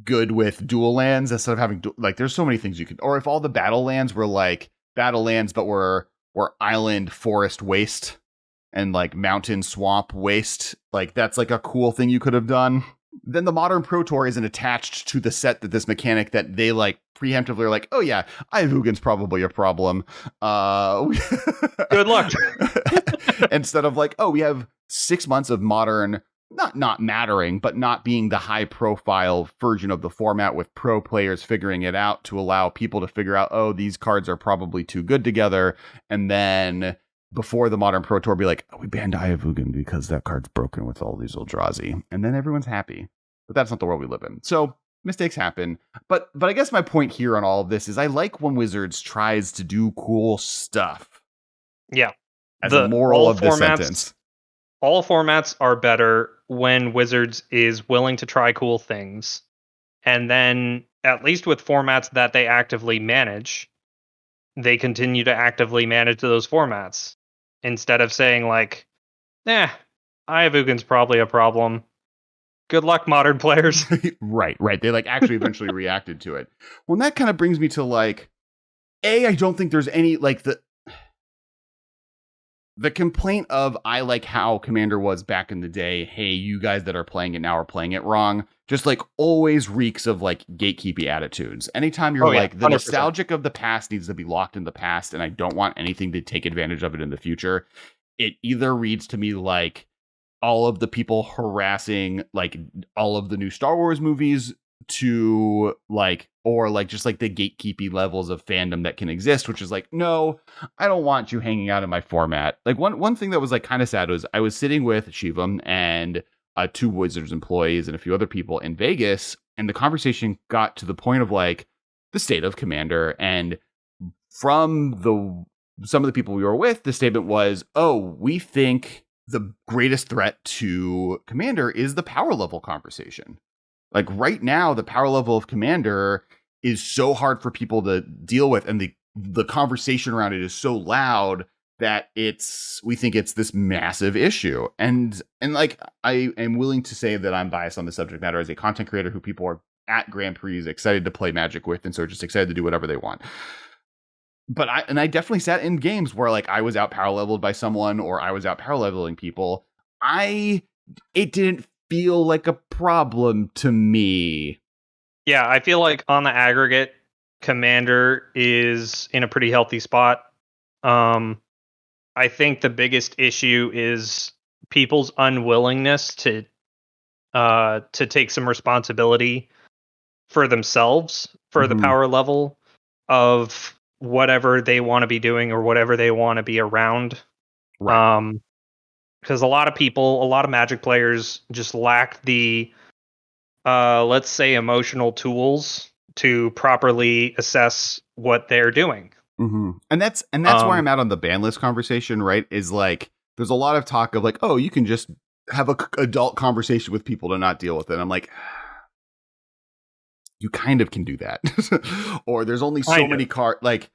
good with dual lands instead of having like there's so many things you could, or if all the battle lands were like battle lands but were island, forest, waste, and like mountain, swamp, waste, like that's like a cool thing you could have done. Then the Modern Pro Tour isn't attached to the set that this mechanic that they like preemptively are like, oh yeah, Ivoogan's probably a problem. Good luck. Instead of like, oh, we have 6 months of Modern not mattering, but not being the high profile version of the format with pro players figuring it out to allow people to figure out, oh, these cards are probably too good together. And then before the Modern Pro Tour be like, oh, we banned Ivoogan because that card's broken with all these Eldrazi. And then everyone's happy. But that's not the world we live in. So mistakes happen. But I guess my point here on all of this is I like when Wizards tries to do cool stuff. Yeah. As a moral of the sentence. All formats are better when Wizards is willing to try cool things. And then, at least with formats that they actively manage, they continue to actively manage those formats. Instead of saying like, Ivoogan's probably a problem. Good luck, Modern players. Right. They like actually eventually reacted to it. Well, and that kind of brings me to like, I don't think there's any like the complaint of I like how Commander was back in the day. Hey, you guys that are playing it now are playing it wrong. Just like always reeks of like gatekeepy attitudes. Anytime you're like 100%. The nostalgic of the past needs to be locked in the past, and I don't want anything to take advantage of it in the future. It either reads to me like all of the people harassing like all of the new Star Wars movies to like, or like just like the gatekeepy levels of fandom that can exist, which is like, no, I don't want you hanging out in my format. Like one thing that was like kind of sad was I was sitting with Shivam and 2 Wizards employees and a few other people in Vegas, and the conversation got to the point of like the state of Commander, and from some of the people we were with, the statement was, oh, we think the greatest threat to Commander is the power level conversation. Like right now, the power level of Commander is so hard for people to deal with, and the conversation around it is so loud that we think it's this massive issue. And like I am willing to say that I'm biased on the subject matter as a content creator who people are at Grand Prix excited to play Magic with, and so just excited to do whatever they want. But I definitely sat in games where like I was out power leveled by someone, or I was out power leveling people. It didn't feel like a problem to me. Yeah, I feel like on the aggregate, Commander is in a pretty healthy spot. I think the biggest issue is people's unwillingness to take some responsibility for themselves, for the power level of whatever they want to be doing or whatever they want to be around. Right. Because a lot of Magic players just lack the, let's say, emotional tools to properly assess what they're doing. Mm-hmm. And that's where I'm at on the ban list conversation, right? Is like, there's a lot of talk of like, oh, you can just have a adult conversation with people to not deal with it. I'm like, you kind of can do that. Or there's only so many cards. Like,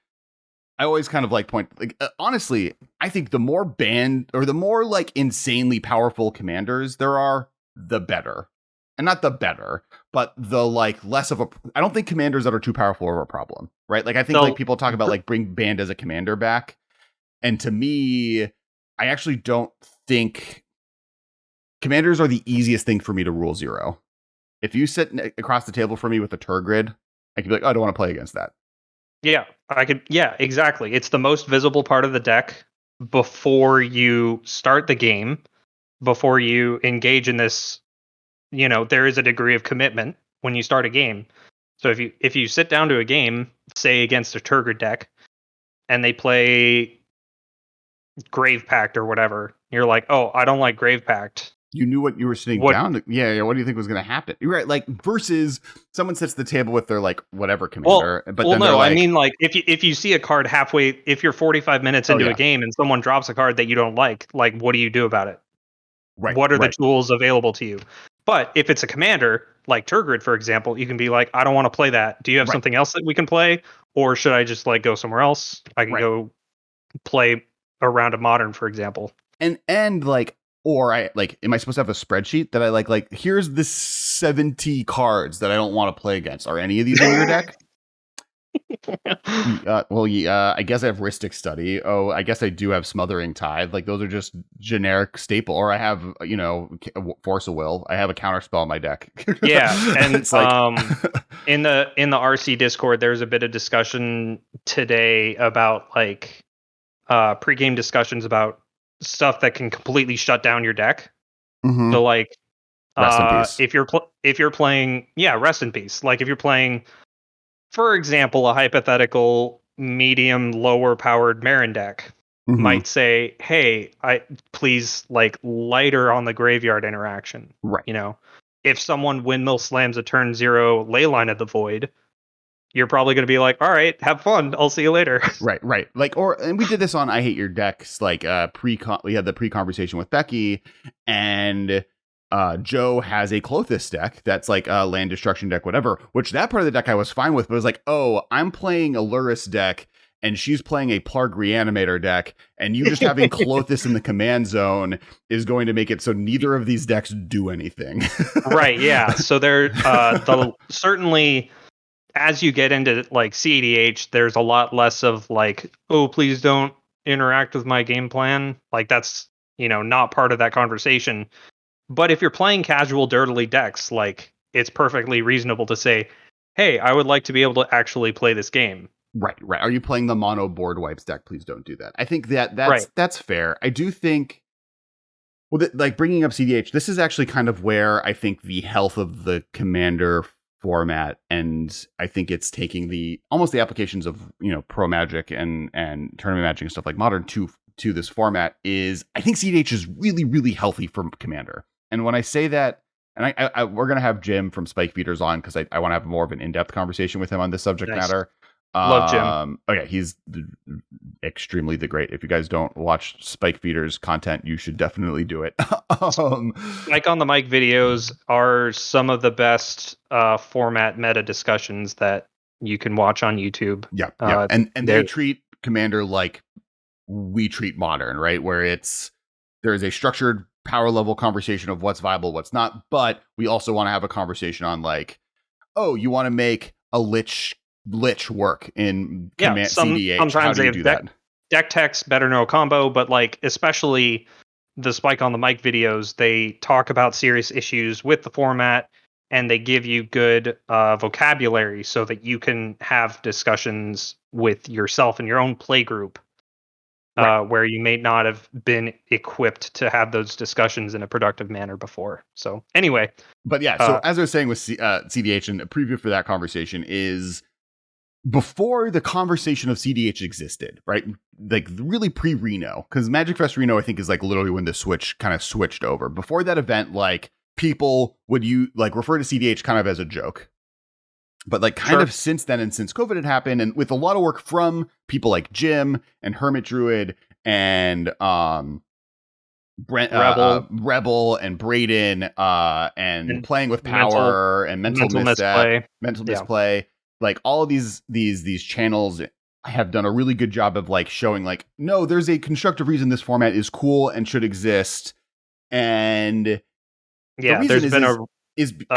I always kind of like point, like, honestly, I think the more banned or the more like insanely powerful commanders there are, the better. And not the better, but the like less of a, I don't think commanders that are too powerful are a problem, right? Like I think like people talk about like bring banned as a commander back. And to me, I actually don't think commanders are the easiest thing for me to rule 0. If you sit across the table from me with a Turgrid, I could be like, oh, I don't want to play against that. Yeah, I could. Yeah, exactly. It's the most visible part of the deck before you start the game, before you engage in this. There is a degree of commitment when you start a game. So if you sit down to a game, say against a Turgid deck, and they play Grave Pact or whatever, you're like, oh, I don't like Grave Pact. You knew what you were sitting down to. Yeah. What do you think was going to happen? You're right. Like versus someone sits at the table with their like whatever commander. I mean like if you see a card halfway, if you're 45 minutes into a game and someone drops a card that you don't like, what do you do about it? Right. What are the tools available to you? But if it's a commander like Turgrid, for example, you can be like, I don't want to play that. Do you have something else that we can play, or should I just like go somewhere else? I can go play a round of Modern, for example. And like. Or am I supposed to have a spreadsheet that I like, here's the 70 cards that I don't want to play against. Are any of these in your deck? I guess I have Rhystic Study. Oh, I guess I do have Smothering Tithe. Like those are just generic staple. Or I have, Force of Will. I have a counterspell in my deck. Yeah. And it's like... in the RC Discord, there's a bit of discussion today about like pregame discussions about stuff that can completely shut down your deck. Mm-hmm. So like rest in peace. if you're playing rest in peace. Like if you're playing, for example, a hypothetical medium lower powered Marin deck might say, hey, I please like lighter on the graveyard interaction. Right. If someone windmill slams a turn 0 Leyline of the Void, you're probably going to be like, all right, have fun. I'll see you later. Right. Like, and we did this on I Hate Your Decks, like we had the pre-conversation with Becky, and Joe has a Klothys deck that's like a land destruction deck, whatever, which that part of the deck I was fine with, but it was like, oh, I'm playing a Luris deck, and she's playing a Plarg Reanimator deck, and you just having Klothys in the command zone is going to make it so neither of these decks do anything. Right, yeah. So they're certainly... as you get into like CEDH, there's a lot less of like, oh, please don't interact with my game plan. Like that's, not part of that conversation. But if you're playing casual dirtily decks, like it's perfectly reasonable to say, hey, I would like to be able to actually play this game. Right. Are you playing the mono board wipes deck? Please don't do that. I think that's fair. I do think, like bringing up CDH, this is actually kind of where I think the health of the commander format, and I think it's taking the applications of pro Magic and tournament Magic and stuff like Modern to this format is I think CDH is really, really healthy for commander. And when I say that, and I we're gonna have Jim from Spike Feeders on because I want to have more of an in-depth conversation with him on this subject matter. Love Jim. Okay, he's extremely the great. If you guys don't watch Spike Feeders content, you should definitely do it. Spike on the Mic videos are some of the best format meta discussions that you can watch on YouTube. Yeah. And they treat Commander like we treat Modern, right? Where there is a structured power level conversation of what's viable, what's not, but we also want to have a conversation on like, oh, you want to make a Lich work in CDH. Sometimes they have deck text, better know combo, but like especially the Spike on the Mic videos, they talk about serious issues with the format and they give you good vocabulary so that you can have discussions with yourself and your own play group where you may not have been equipped to have those discussions in a productive manner before. So anyway. But yeah, so as I was saying with CDH, and a preview for that conversation is before the conversation of CDH existed, right? Like really pre-Reno, because Magic Fest Reno, I think, is like literally when the switch kind of switched over. Before that event, like people would refer to CDH kind of as a joke. But like kind of since then, and since COVID had happened, and with a lot of work from people like Jim and Hermit Druid and Rebel and Braden and playing with power and mental misplay. Like all of these channels have done a really good job of like showing like, no, there's a constructive reason this format is cool and should exist. And there's been a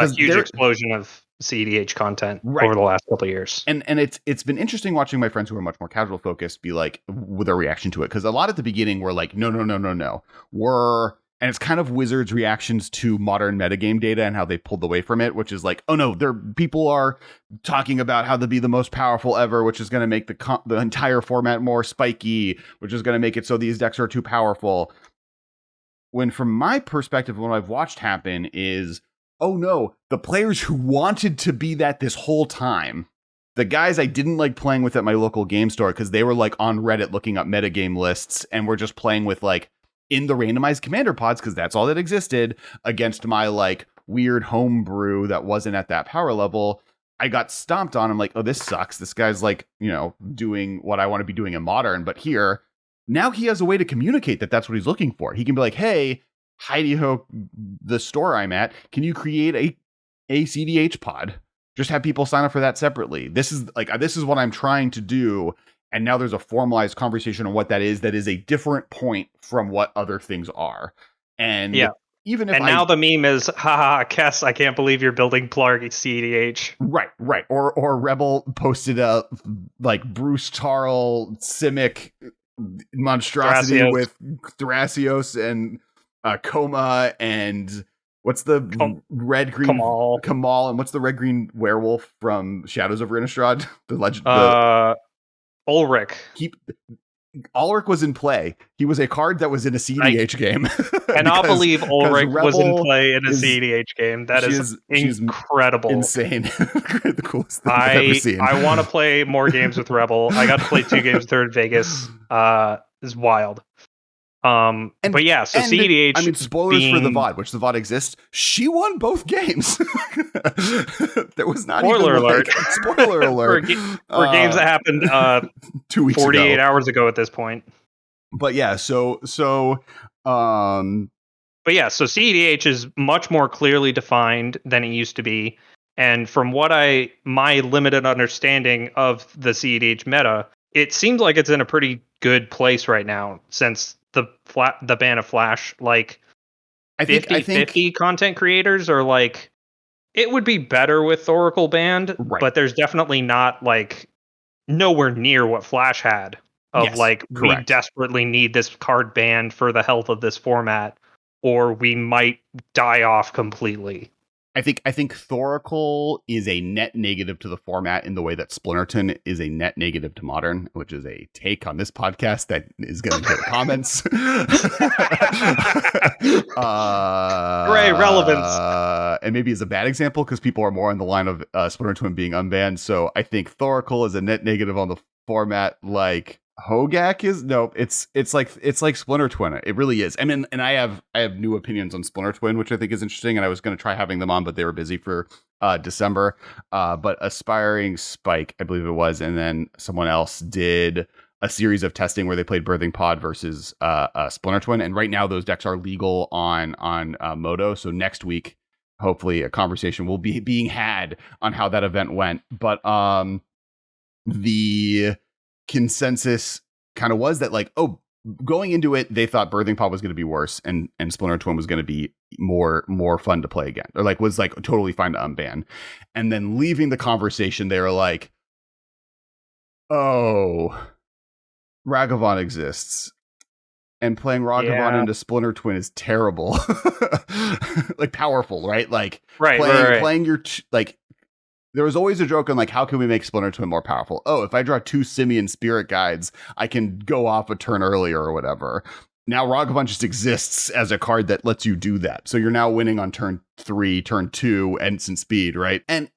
huge explosion of CEDH content over the last couple of years. And it's been interesting watching my friends who are much more casual focused be like with their reaction to it. Because a lot at the beginning were like, no. We're And it's kind of Wizards' reactions to modern metagame data and how they pulled away from it, which is like, oh no, people are talking about how to be the most powerful ever, which is going to make the entire format more spiky, which is going to make it so these decks are too powerful. When from my perspective, what I've watched happen is, oh no, the players who wanted to be that this whole time, the guys I didn't like playing with at my local game store because they were like on Reddit looking up metagame lists and were just playing with like in the randomized commander pods because that's all that existed against my like weird homebrew that wasn't at that power level. I got stomped on. I'm like, oh, this sucks. This guy's like, doing what I want to be doing in modern. But here, now he has a way to communicate that that's what he's looking for. He can be like, hey, Heidi-ho, the store I'm at, can you create a CDH pod? Just have people sign up for that separately. This is what I'm trying to do. And now there's a formalized conversation on what that is a different point from what other things are. And even if now the meme is, haha, Kess, I can't believe you're building Plarg CDH. Right. Or Rebel posted a like Bruce Tarl Simic monstrosity Thrasios. with Thrasios and Coma and what's the red green Kamal and what's the red green werewolf from Shadows of Innistrad? The legend. Ulrich. Ulrich was in play. He was a card that was in a CDH game. Cannot believe Ulrich was in play in a CDH game. That is incredible. Insane. The coolest thing I've ever seen. I want to play more games with Rebel. I got to play 2 games with her in Vegas. It's wild. But yeah, so CDH. I mean, spoilers for the VOD, which the VOD exists. She won both games. There was not spoiler even alert. Spoiler alert for games that happened 2 weeks 48 ago. hours ago at this point. But yeah, so CDH is much more clearly defined than it used to be, and from what my limited understanding of the CDH meta, it seems like it's in a pretty good place right now since the ban of Flash. Like, I think 50 content creators are like, it would be better with Thoracle banned, but there's definitely not like nowhere near what Flash had of we desperately need this card banned for the health of this format, or we might die off completely. I think Thoracle is a net negative to the format in the way that Splinterton is a net negative to Modern, which is a take on this podcast that is going to get comments. Hooray, relevance. And maybe as a bad example because people are more on the line of Splinter being unbanned. So I think Thoracle is a net negative on the format like Hogak is. No, it's like Splinter Twin. It really is. I mean, and I have new opinions on Splinter Twin, which I think is interesting, and I was going to try having them on, but they were busy for December. But Aspiring Spike, I believe it was, and then someone else did a series of testing where they played Birthing Pod versus Splinter Twin, and right now those decks are legal on Modo. So next week, hopefully, a conversation will be being had on how that event went. But the consensus kind of was that like, oh, going into it, they thought Birthing Pod was going to be worse and Splinter Twin was going to be more fun to play again, or like was like totally fine to unban. And then leaving the conversation, they were like, oh, Ragavan exists, and playing Ragavan into Splinter Twin is terrible. Like powerful, right? Like playing your like. There was always a joke on like, how can we make Splinter Twin more powerful? Oh, if I draw 2 Simian Spirit Guides, I can go off a turn earlier or whatever. Now Ragavan just exists as a card that lets you do that. So you're now winning on turn 3, turn 2, instant speed, right? And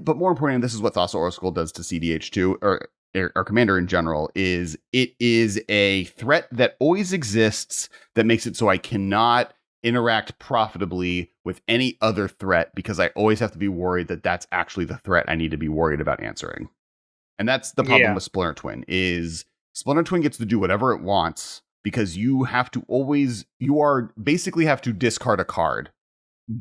but more importantly, this is what Thassa Oracle does to CDH2 or Commander in general, is it is a threat that always exists that makes it so I cannot interact profitably with any other threat because I always have to be worried that that's actually the threat I need to be worried about answering. And that's the problem with Splinter Twin, is Splinter Twin gets to do whatever it wants because you basically have to discard a card,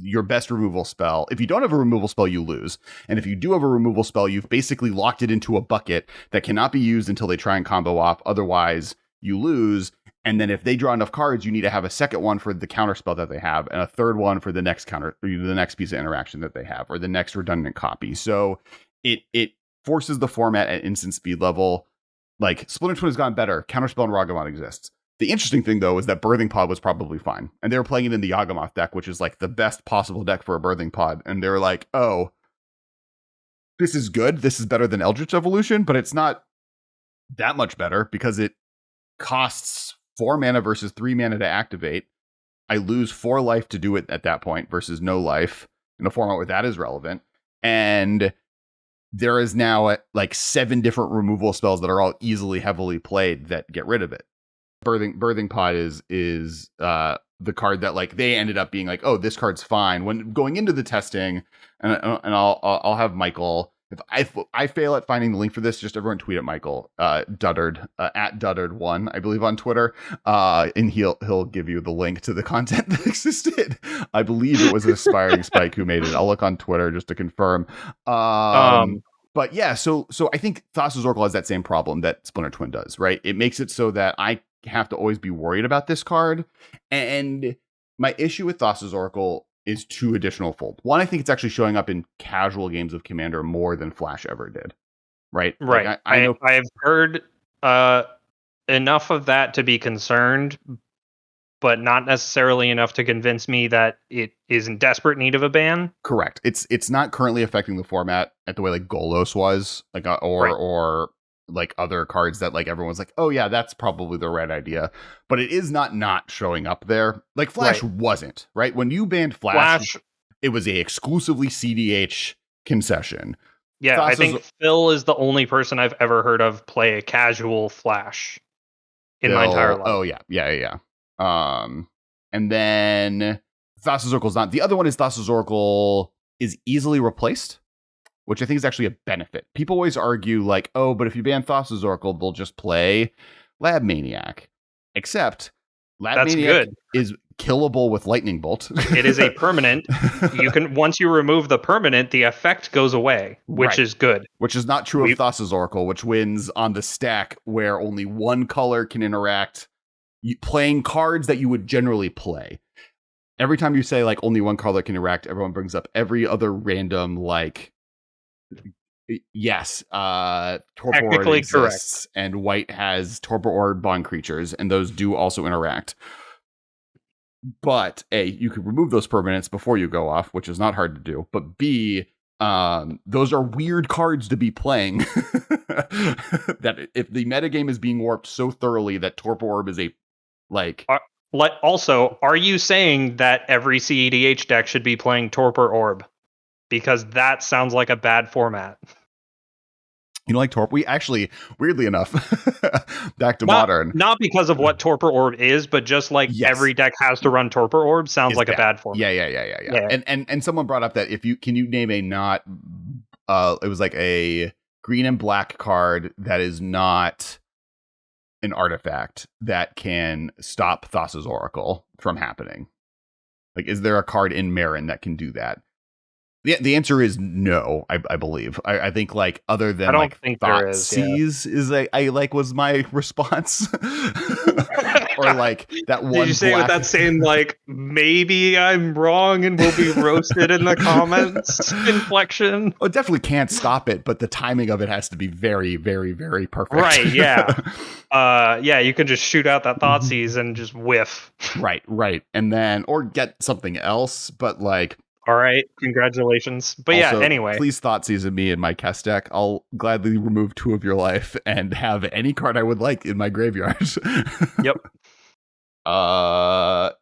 your best removal spell. If you don't have a removal spell, you lose. And if you do have a removal spell, you've basically locked it into a bucket that cannot be used until they try and combo off. Otherwise, you lose. And then if they draw enough cards, you need to have a second one for the counter spell that they have, and a third one for the next counter, or the next piece of interaction that they have, or the next redundant copy. So it forces the format at instant speed level. Like Splinter Twin has gotten better. Counterspell and Ragavan exists. The interesting thing, though, is that Birthing Pod was probably fine. And they were playing it in the Yawgmoth deck, which is like the best possible deck for a Birthing Pod. And they were like, oh, this is good. This is better than Eldritch Evolution, but it's not that much better because it costs 4 mana versus 3 mana to activate. I lose 4 life to do it at that point versus no life in a format where that is relevant. And there is now like 7 different removal spells that are all easily heavily played that get rid of it. Birthing Pod is the card that like they ended up being like, oh, this card's fine when going into the testing. And I'll have Michael, if I fail at finding the link for this, just everyone tweet at Michael Duddard at Duddard1, I believe, on Twitter, and he'll give you the link to the content that existed. I believe it was Aspiring Spike who made it. I'll look on Twitter just to confirm. But yeah, so I think Thassa's Oracle has that same problem that Splinter Twin does, right? It makes it so that I have to always be worried about this card. And my issue with Thassa's Oracle is 2 additional fold. One, I think it's actually showing up in casual games of Commander more than Flash ever did. Right? Right. Like, I know I've heard enough of that to be concerned, but not necessarily enough to convince me that it is in desperate need of a ban. Correct. It's not currently affecting the format at the way like Golos was, like or like other cards that like everyone's like, oh yeah, that's probably the right idea. But it is not showing up there. Like Flash wasn't, right? When you banned Flash, it was a exclusively CDH concession. Yeah, Thassa's, I think Phil is the only person I've ever heard of play a casual Flash in my entire life. Oh yeah. And then Thassa's Oracle's not. The other one is Thassa's Oracle is easily replaced, which I think is actually a benefit. People always argue like, oh, but if you ban Thassa's Oracle, they'll just play Lab Maniac. Except Lab Maniac is killable with Lightning Bolt. It is a permanent. You can once you remove the permanent, the effect goes away, which is good. Which is not true of Thassa's Oracle, which wins on the stack where only one color can interact, playing cards that you would generally play. Every time you say like only one color can interact, everyone brings up every other random like. Yes, Torpor Orb exists, correct. And white has Torpor Orb bond creatures, and those do also interact. But A, you could remove those permanents before you go off, which is not hard to do. But B, those are weird cards to be playing. That if the metagame is being warped so thoroughly that Torpor Orb is a like. Also, are you saying that every CEDH deck should be playing Torpor Orb? Because that sounds like a bad format. You know, like Torpor, we actually, weirdly enough, back to Modern. Not because of what Torpor Orb is, but just like every deck has to run Torpor Orb sounds like bad. A bad format. Yeah. And someone brought up that can you name a not, it was like a green and black card that is not an artifact that can stop Thassa's Oracle from happening. Like, is there a card in Marin that can do that? The answer is no, I believe. I think like other than I don't think there is. Is I like was my response. Or like that one. Did you say with that same like maybe I'm wrong and will be roasted in the comments inflection? Well, it definitely can't stop it, but the timing of it has to be very, very, very perfect. Right, yeah. Yeah, you can just shoot out that Thoughtseize and just whiff. Right. And then or get something else, but like all right, congratulations. But also, yeah, anyway. Please Thoughtseason me in my Kess deck. I'll gladly remove 2 of your life and have any card I would like in my graveyard. Yep.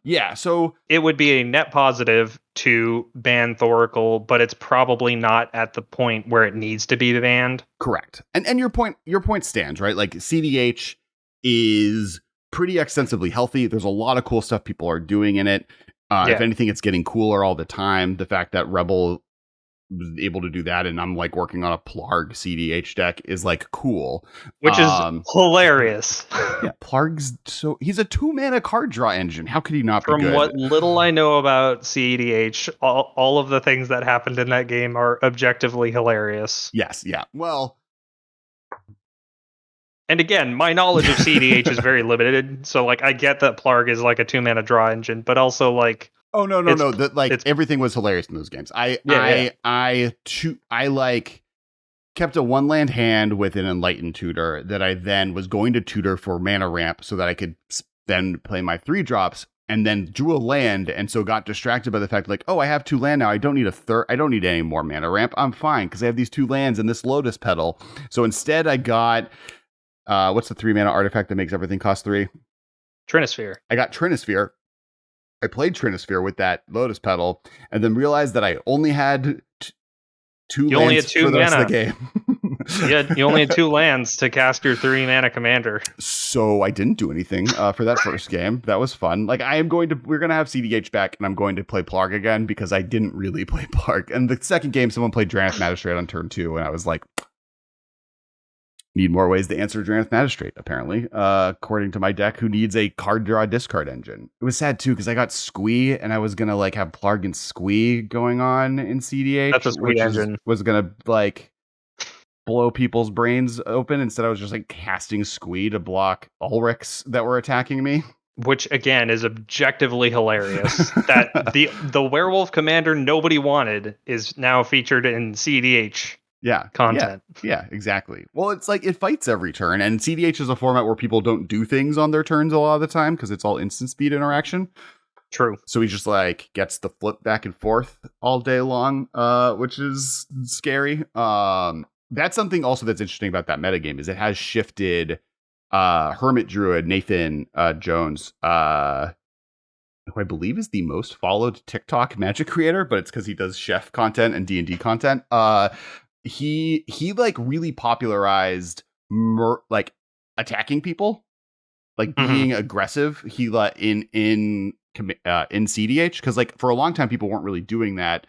Yeah, so it would be a net positive to ban Thoracle, but it's probably not at the point where it needs to be banned. Correct. And your point stands, right? Like CDH is pretty extensively healthy. There's a lot of cool stuff people are doing in it. If anything, it's getting cooler all the time. The fact that Rebel was able to do that, and I'm like working on a Plarg CDH deck is like cool, which is hilarious. Yeah, Plarg's he's a 2-mana card draw engine. How could he not be good? From what little I know about CDH, all of the things that happened in that game are objectively hilarious. Yes, yeah. Well. And again, my knowledge of CDH is very limited, so like I get that Plarg is like a 2-mana draw engine, but also like no. Everything was hilarious in those games. I like kept a 1-land hand with an Enlightened Tutor that I then was going to tutor for mana ramp so that I could then play my 3-drops, and then drew a land, and so got distracted by the fact like, oh, I have 2 land now. I don't need I don't need any more mana ramp. I'm fine because I have these 2 lands and this Lotus Petal. So instead, I got what's the 3 mana artifact that makes everything cost 3? Trinisphere. I got Trinisphere. I played Trinisphere with that Lotus Petal, and then realized that I only had 2 lands for the rest of the game. You only had 2 lands to cast your 3 mana commander. So I didn't do anything for that first game. That was fun. Like we're going to have CDH back, and I'm going to play Plarg again because I didn't really play Plarg. And the second game, someone played Drannith Magistrate on turn 2, and I was like, need more ways to answer Drannith Magistrate, apparently, according to my deck, who needs a card draw discard engine. It was sad, too, because I got Squee, and I was going to, like, have Plarg and Squee going on in CDH. That's a Squee engine. Was going to, like, blow people's brains open. Instead, I was just, like, casting Squee to block Ulrichs that were attacking me. Which, again, is objectively hilarious. That the werewolf commander nobody wanted is now featured in CDH. Content. Yeah, exactly. Well, it's like it fights every turn, and CDH is a format where people don't do things on their turns a lot of the time because it's all instant speed interaction. True. So he just like gets the flip back and forth all day long, which is scary. That's something also that's interesting about that metagame is it has shifted Hermit Druid Nathan Jones, who I believe is the most followed TikTok Magic creator, but it's because he does chef content and D&D content. He like really popularized like attacking people, like being aggressive. He in CDH because like for a long time people weren't really doing that.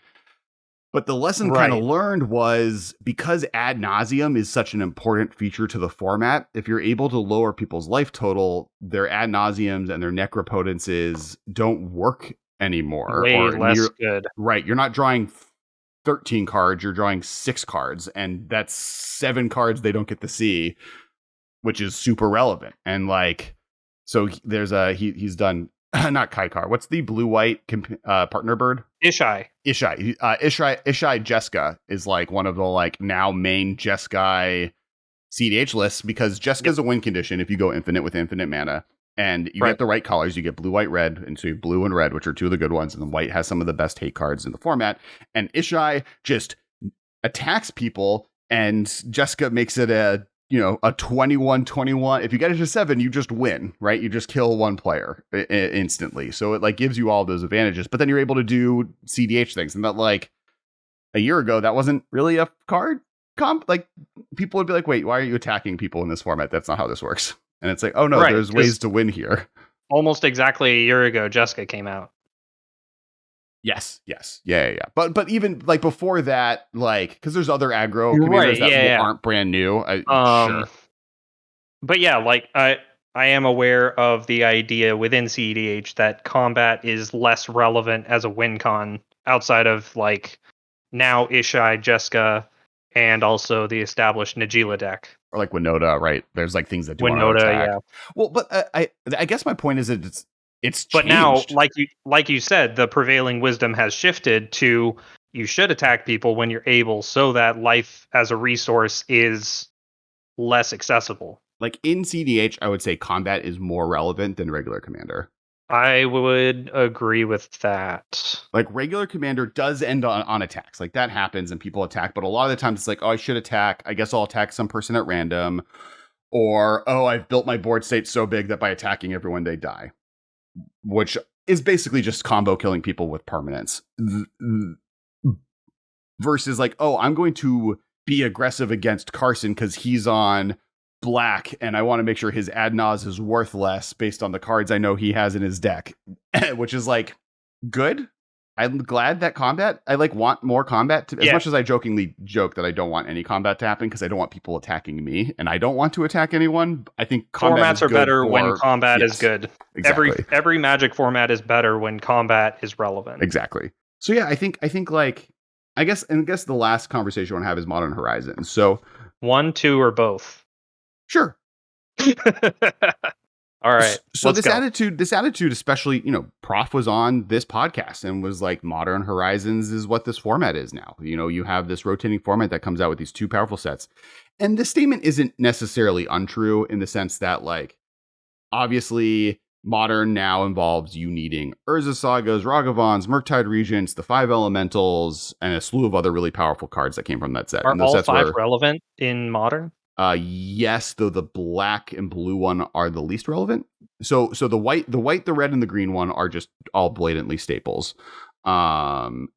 But the lesson kind of learned was because ad nauseum is such an important feature to the format. If you're able to lower people's life total, their ad nauseums and their necropotences don't work anymore. Way less good. Right. You're not drawing 13 cards, you're drawing 6 cards, and that's 7 cards they don't get to see, which is super relevant. And like, so there's he's done not Kaikar. What's the blue-white partner bird? Ishai Jeska is like one of the like now main Jeskai CDH lists because Jeska's a win condition if you go infinite with infinite mana. And you get the right colors. You get blue, white, red. And so you have blue and red, which are 2 of the good ones. And then white has some of the best hate cards in the format. And Ishai just attacks people. And Jessica makes it a 21-21. If you get it to 7, you just win, right? You just kill one player instantly. So it like gives you all those advantages. But then you're able to do CDH things. And that like a year ago, that wasn't really a card comp. Like people would be like, wait, why are you attacking people in this format? That's not how this works. And it's like, oh no, there's ways to win here. Almost exactly a year ago, Jessica came out. Yes. Yeah. But even like before that, like, because there's other aggro commanders that aren't brand new. Sure. But yeah, like I am aware of the idea within CEDH that combat is less relevant as a win con outside of like now Ishai, Jessica, and also the established Najila deck. Or like Winota, right? There's like things that do Winota, attack. Yeah. Well, but I guess my point is that it's changed. But now, like you said, the prevailing wisdom has shifted to you should attack people when you're able, so that life as a resource is less accessible. Like in CDH, I would say combat is more relevant than regular commander. I would agree with that. Like regular commander does end on attacks. Like that happens and people attack. But a lot of the times it's like, oh, I should attack. I guess I'll attack some person at random. Or, oh, I've built my board state so big that by attacking everyone, they die. Which is basically just combo killing people with permanence. Versus like, oh, I'm going to be aggressive against Carson because he's on black and I want to make sure his ad naz is worth less based on the cards I know he has in his deck. Which is like good. I'm glad that combat, I like want more combat as much as I jokingly joke that I don't want any combat to happen because I don't want people attacking me and I don't want to attack anyone. I think formats are better when combat is good. Exactly. Every Magic format is better when combat is relevant. Exactly. So yeah, I think like I guess the last conversation I want to have is Modern Horizons. So 1, 2, or both. Sure. All right. So this attitude, especially, Prof was on this podcast and was like, Modern Horizons is what this format is now. You have this rotating format that comes out with these 2 powerful sets. And this statement isn't necessarily untrue in the sense that, like, obviously Modern now involves you needing Urza Sagas, Ragavans, Murktide Regents, the 5 Elementals, and a slew of other really powerful cards that came from that set. Are and those all sets 5 relevant in Modern? Yes, though the black and blue one are the least relevant. So the white, the red, and the green one are just all blatantly staples. The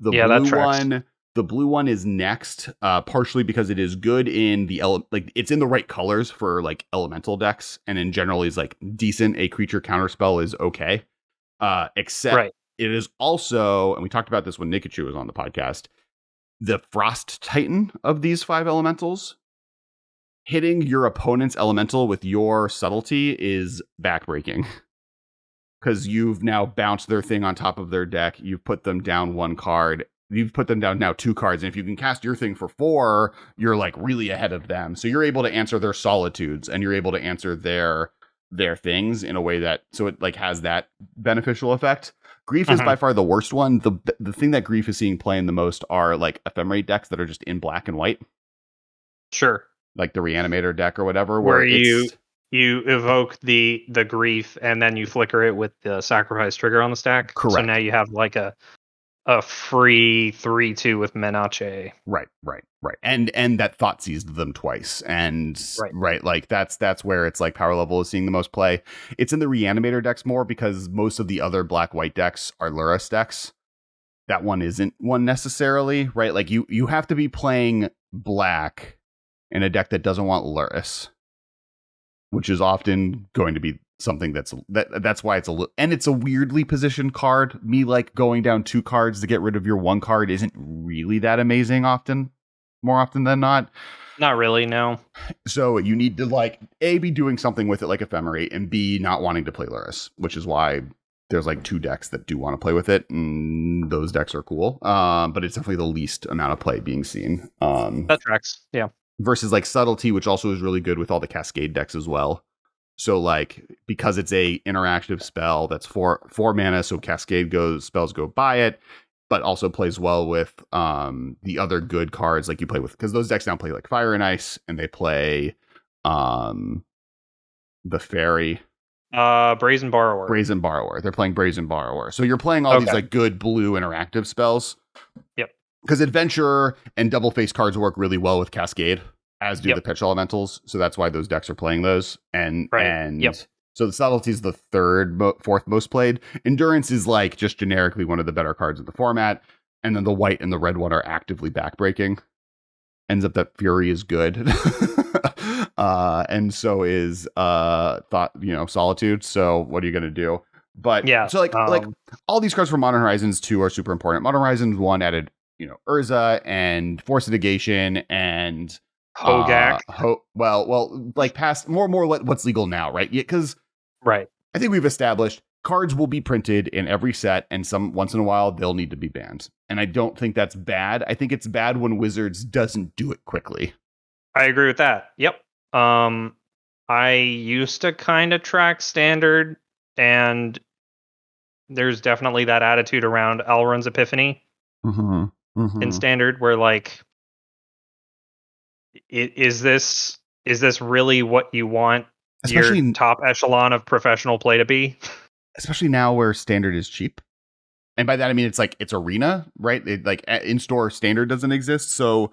blue one is next, partially because it is good in the it's in the right colors for like elemental decks, and in general is like decent. A creature counterspell is okay, except it is also, and we talked about this when Nikachu was on the podcast, the Frost Titan of these 5 elementals. Hitting your opponent's elemental with your subtlety is backbreaking. Because you've now bounced their thing on top of their deck. You've put them down 1 card. You've put them down now 2 cards. And if you can cast your thing for 4, you're like really ahead of them. So you're able to answer their solitudes and you're able to answer their things in a way that, so it like has that beneficial effect. Grief is by far the worst one. The thing that Grief is seeing playing the most are like ephemerate decks that are just in black and white. Sure. Like the Reanimator deck or whatever, where you evoke the Grief and then you flicker it with the sacrifice trigger on the stack. Correct. So now you have like a free 3/2 with Menace. Right. And that thought seized them twice. And like that's where it's like power level is seeing the most play. It's in the Reanimator decks more because most of the other black-white decks are Luris decks. That one isn't one necessarily, right? Like you have to be playing black in a deck that doesn't want Luris, which is often going to be something that's why it's and it's a weirdly positioned card. Me like going down 2 cards to get rid of your 1 card isn't really that amazing more often than not. Not really, no. So you need to like A, be doing something with it like Ephemerate, and B, not wanting to play Luris, which is why there's like 2 decks that do want to play with it, and those decks are cool. But it's definitely the least amount of play being seen. That tracks, yeah. Versus like Subtlety, which also is really good with all the Cascade decks as well. So like, because it's a interactive spell that's 4 mana, so Cascade spells go by it, but also plays well with the other good cards like you play with, because those decks now play like Fire and Ice, and they play the Fairy. Brazen Borrower. They're playing Brazen Borrower. So you're playing all these like good blue interactive spells. Yep. Because Adventure and Double Face cards work really well with Cascade, as do the Pitch Elementals. So that's why those decks are playing those. And so the Subtlety is the 4th most played. Endurance is like just generically one of the better cards in the format. And then the white and the red one are actively backbreaking. Ends up that Fury is good. And so is Solitude. So what are you going to do? But so like all these cards from Modern Horizons 2 are super important. Modern Horizons 1 added Urza and Force of Negation and Hogak. Like past more what's legal now, right? Yeah, because I think we've established cards will be printed in every set, and once in a while they'll need to be banned. And I don't think that's bad. I think it's bad when Wizards doesn't do it quickly. I agree with that. Yep. I used to kind of track Standard, and there's definitely that attitude around Elrond's Epiphany. In Standard, where like, is this really what you want especially your top echelon of professional play to be? Especially now where Standard is cheap, and by that I mean it's like it's Arena, right? Like in-store Standard doesn't exist, so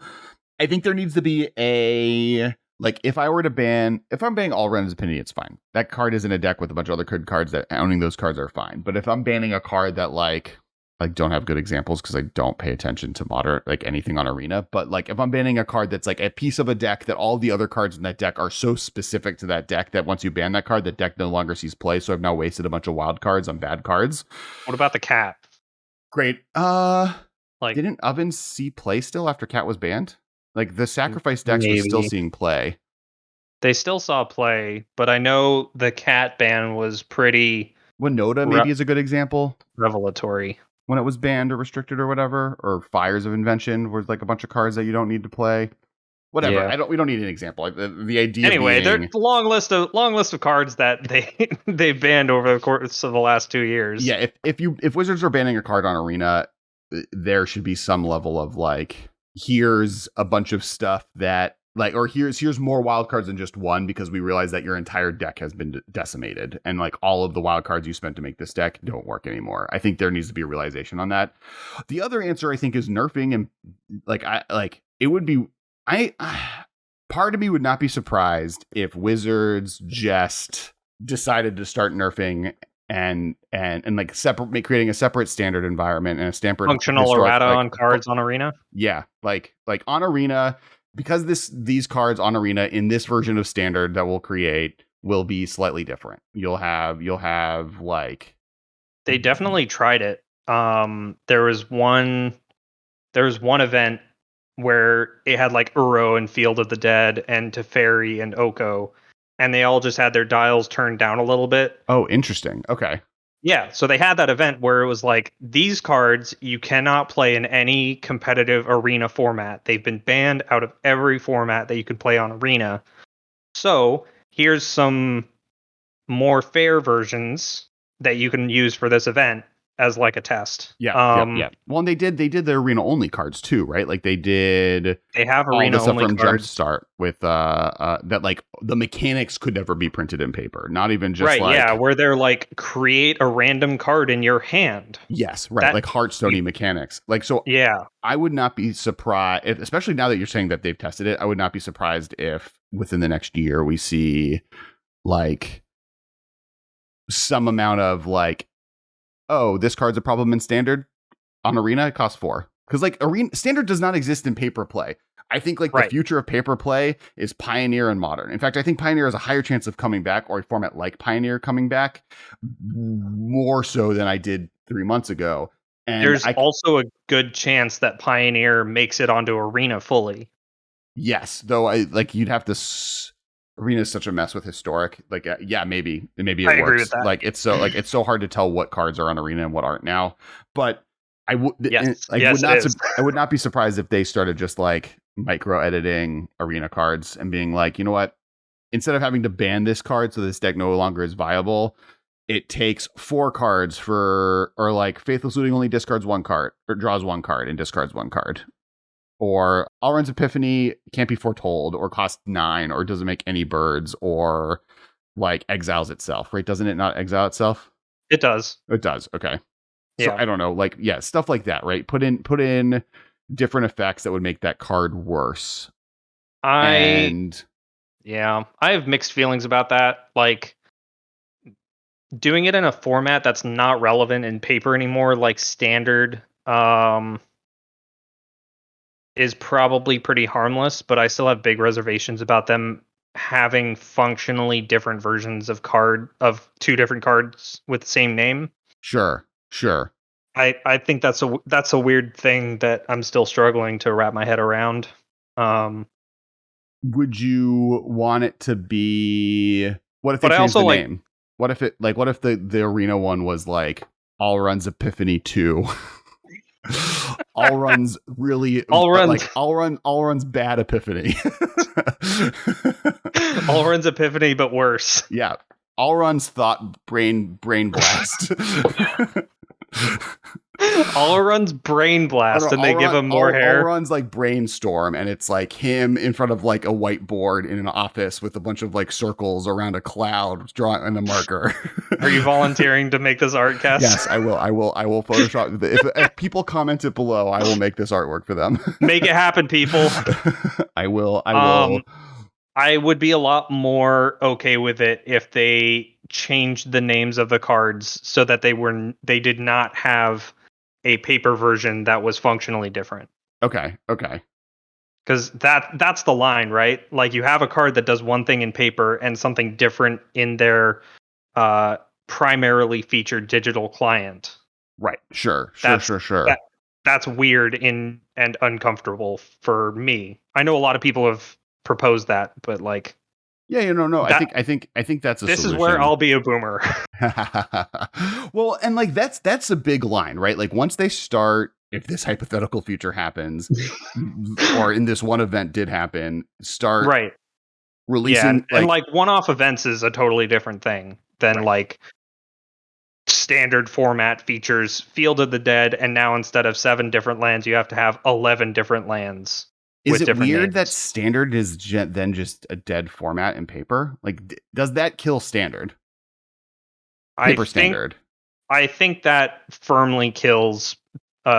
I think there needs to be a like if I'm banning Elrond's Epiphany, it's fine. That card is in a deck with a bunch of other good cards that owning those cards are fine. But if I'm banning a card that like don't have good examples because I don't pay attention to modern, like anything on Arena. But like if I'm banning a card that's like a piece of a deck that all the other cards in that deck are so specific to that deck that once you ban that card, that deck no longer sees play. So I've now wasted a bunch of wild cards on bad cards. What about the Cat? Great. Didn't Oven see play still after Cat was banned? Like the sacrifice decks were still seeing play. They still saw play, but I know the Cat ban was pretty... Winota maybe is a good example. Revelatory. When it was banned or restricted or whatever, or Fires of Invention was like a bunch of cards that you don't need to play. Whatever. Yeah. We don't need an example. The idea. Anyway, there's a long list of cards that they banned over the course of the last 2 years. Yeah, if Wizards are banning a card on Arena, there should be some level of like, here's a bunch of stuff that like, or here's more wild cards than just one, because we realize that your entire deck has been decimated, and like all of the wild cards you spent to make this deck don't work anymore. I think there needs to be a realization on that. The other answer, I think, is nerfing, and part of me would not be surprised if Wizards just decided to start nerfing and like creating a separate standard environment and a separate functional errata on cards on Arena. Yeah, like on Arena, because these cards on Arena in this version of standard that we'll create will be slightly different. You'll have like, they definitely tried it. There was one event where it had like Uro and Field of the Dead and Teferi and Oko, and they all just had their dials turned down a little bit. Oh, interesting. Okay. Yeah, so they had that event where it was like, these cards you cannot play in any competitive Arena format. They've been banned out of every format that you could play on Arena. So here's some more fair versions that you can use for this event as like a test. Yeah. Well, and they did the Arena only cards too, right? Like they have Arena all the only from cards. Jumpstart with that, like the mechanics could never be printed in paper. Not even just right, like, yeah, where they're like, create a random card in your hand. Yes, right, like Hearthstone mechanics. Like, so yeah, I would not be surprised, especially now that you're saying that they've tested it. I would not be surprised if within the next year we see like some amount of like, oh, this card's a problem in standard. On Arena, it costs 4. Because like Arena standard does not exist in paper play. I think like the future of paper play is Pioneer and Modern. In fact, I think Pioneer has a higher chance of coming back, or a format like Pioneer coming back, more so than I did 3 months ago. And there's also a good chance that Pioneer makes it onto Arena fully. Yes, though you'd have to. Arena is such a mess with historic. Like, yeah, maybe it works. Agree with that. Like, it's so hard to tell what cards are on Arena and what aren't now. But I would I would not be surprised if they started just like micro editing Arena cards and being like, you know what? Instead of having to ban this card so this deck no longer is viable, it takes 4 cards or like Faithless Looting only discards 1 card or draws 1 card and discards 1 card. Or Alrund's Epiphany can't be foretold, or costs 9, or doesn't make any birds, or like exiles itself, right? Doesn't it not exile itself? It does. It does. Okay. Yeah. So I don't know, like, yeah, stuff like that, right? Put in different effects that would make that card worse. I have mixed feelings about that. Like, doing it in a format that's not relevant in paper anymore, like standard, is probably pretty harmless, but I still have big reservations about them having functionally different versions of 2 different cards with the same name. Sure. I think that's a weird thing that I'm still struggling to wrap my head around. Would you want it to be? What if they changed the name? What if the Arena one was like Alrund's Epiphany 2? Alrund's bad Epiphany. Alrund's Epiphany, but worse. Yeah. Alrund's thought brain blast. Alrund's brain blast, and they give him more hair. Alrund's like brainstorm, and it's like him in front of like a whiteboard in an office with a bunch of like circles around a cloud drawing in a marker. Are you volunteering to make this art, Kess? Yes, I will Photoshop. If people comment it below, I will make this artwork for them. Make it happen, people. I will. I would be a lot more okay with it if they changed the names of the cards so that they did not have a paper version that was functionally different. Okay. Because that's the line, right? Like, you have a card that does one thing in paper and something different in their primarily featured digital client. Right. Sure. That's weird and uncomfortable for me. I know a lot of people have proposed that, but like, yeah, no. I think that's a this solution. Is where I'll be a boomer. Well, and like that's a big line, right? Like, once they start, if this hypothetical future happens, or in this one event did happen, start releasing, and like one-off events is a totally different thing than like standard format features Field of the Dead, and now instead of 7 different lands, you have to have 11 different lands. Is it different weird that names. standard is then just a dead format in paper? Like, does that kill standard? Paper standard. I think that firmly kills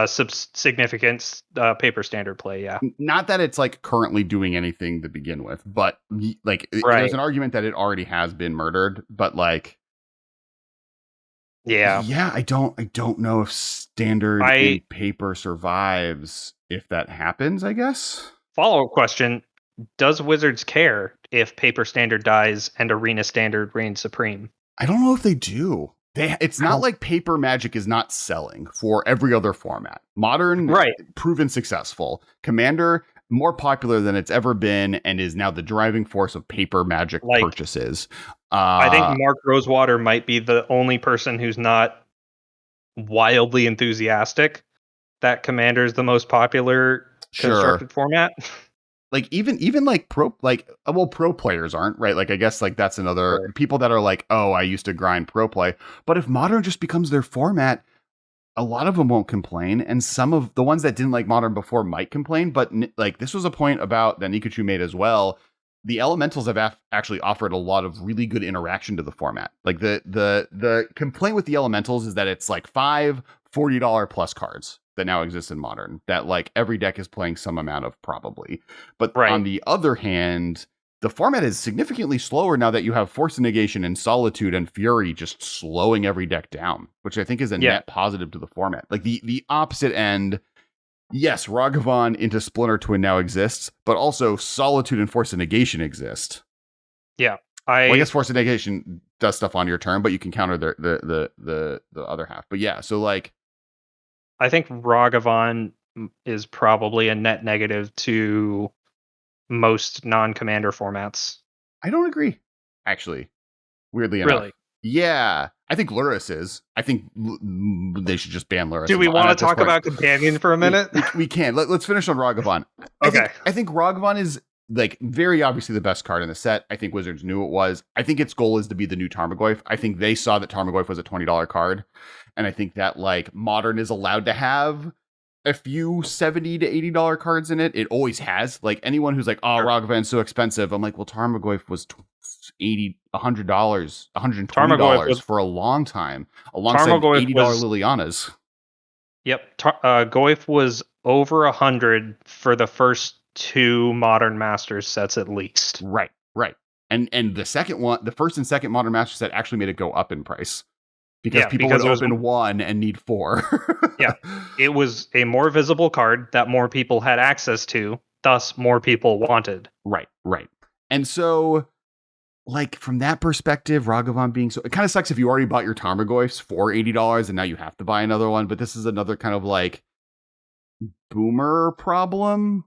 significant paper standard play. Yeah. Not that it's like currently doing anything to begin with, but like there's an argument that it already has been murdered. But like, yeah, I don't know if standard in paper survives if that happens. I guess. Follow-up question: does Wizards care if paper standard dies and arena standard reigns supreme? I don't know if they do. It's not like paper Magic is not selling for every other format. Modern, proven successful. Commander, more popular than it's ever been, and is now the driving force of paper Magic purchases. I think Mark Rosewater might be the only person who's not wildly enthusiastic that Commander is the most popular constructed format. Like even like pro players aren't, right? Like I guess like that's another people that are like, oh, I used to grind pro play. But if Modern just becomes their format, a lot of them won't complain, and some of the ones that didn't like Modern before might complain. But like this was a point about that Nikachu made as well. The elementals have actually offered a lot of really good interaction to the format. Like the complaint with the elementals is that it's like 5 $40 plus cards that now exists in Modern that like every deck is playing some amount of, probably. But on the other hand, the format is significantly slower now that you have Force of Negation and Solitude and Fury just slowing every deck down, which I think is a net positive to the format. Like the opposite end, yes, Ragavan into Splinter Twin now exists, but also Solitude and Force of Negation exist. Yeah. I guess Force of Negation does stuff on your turn, but you can counter the other half. But yeah, so like I think Ragavan is probably a net negative to most non-commander formats. I don't agree, actually. Weirdly enough. Really? Yeah. I think Luris is. I think they should just ban Luris. Do we want to talk about Companion for a minute? We can. Let's finish on Ragavan. Okay. I think Ragavan is like very obviously the best card in the set. I think Wizards knew it was. I think its goal is to be the new Tarmogoyf. I think they saw that Tarmogoyf was a $20 card. And I think that like Modern is allowed to have a few $70 to $80 cards in it. It always has. Like anyone who's like, oh, Ragavan's so expensive. I'm like, well, Tarmogoyf was $100, $120 for a long time, alongside $80 Lilianas. Yep, Goyf was over 100 for the first 2 Modern Masters sets at least. Right. And the second one, the first and second Modern Master set actually made it go up in price. Because people would open 1 and need 4. Yeah, it was a more visible card that more people had access to, thus more people wanted. Right. And so, like, from that perspective, Ragavan being so... It kind of sucks if you already bought your Tarmogoyfs for $80 and now you have to buy another one, but this is another kind of, like, boomer problem,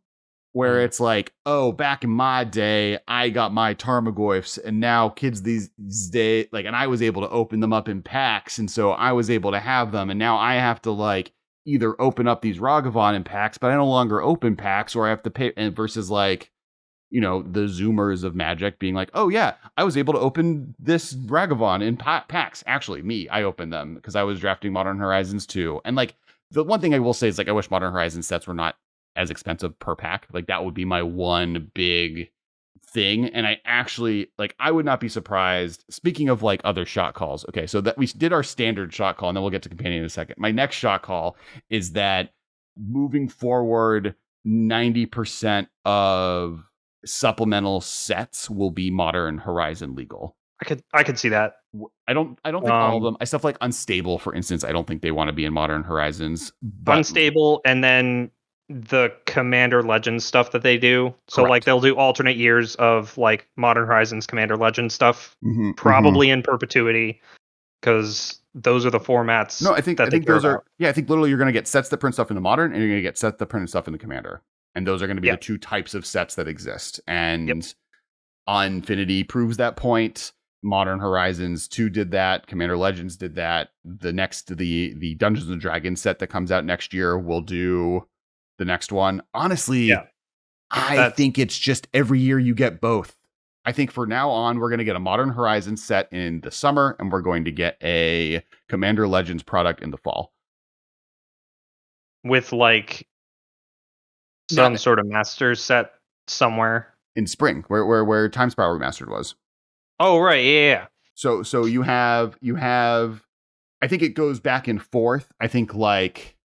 where it's like, oh, back in my day, I got my Tarmogoyfs, and now kids these days, like, and I was able to open them up in packs, and so I was able to have them, and now I have to, like, either open up these Ragavan in packs, but I no longer open packs, or I have to pay, and versus, like, you know, the Zoomers of Magic being like, oh, yeah, I was able to open this Ragavan in packs. Actually, I opened them, because I was drafting Modern Horizons 2, and, like, the one thing I will say is, like, I wish Modern Horizons sets were not as expensive per pack. Like that would be my one big thing. And I actually, like, I would not be surprised. Speaking of like other shot calls. Okay. So that we did our standard shot call, and then we'll get to Companion in a second. My next shot call is that moving forward, 90% of supplemental sets will be Modern Horizon legal. I could see that. I don't think all of them. I stuff like Unstable, for instance. I don't think they want to be in Modern Horizons. But Unstable, and then the Commander Legends stuff that they do. So like they'll do alternate years of like Modern Horizons Commander Legends stuff, probably in perpetuity, because those are the formats. No, I think those are. Yeah, I think literally you're going to get sets that print stuff in the Modern, and you're going to get sets that print stuff in the Commander, and those are going to be the two types of sets that exist. And Infinity proves that point. Modern Horizons 2 did that. Commander Legends did that. The Dungeons and Dragons set that comes out next year will do the next one. Honestly, I think it's just every year you get both. I think for now on, we're going to get a Modern Horizons set in the summer, and we're going to get a Commander Legends product in the fall. With like some sort of master set somewhere in spring, where Time Spiral Remastered was. Oh right, yeah. So you have. I think it goes back and forth. I think like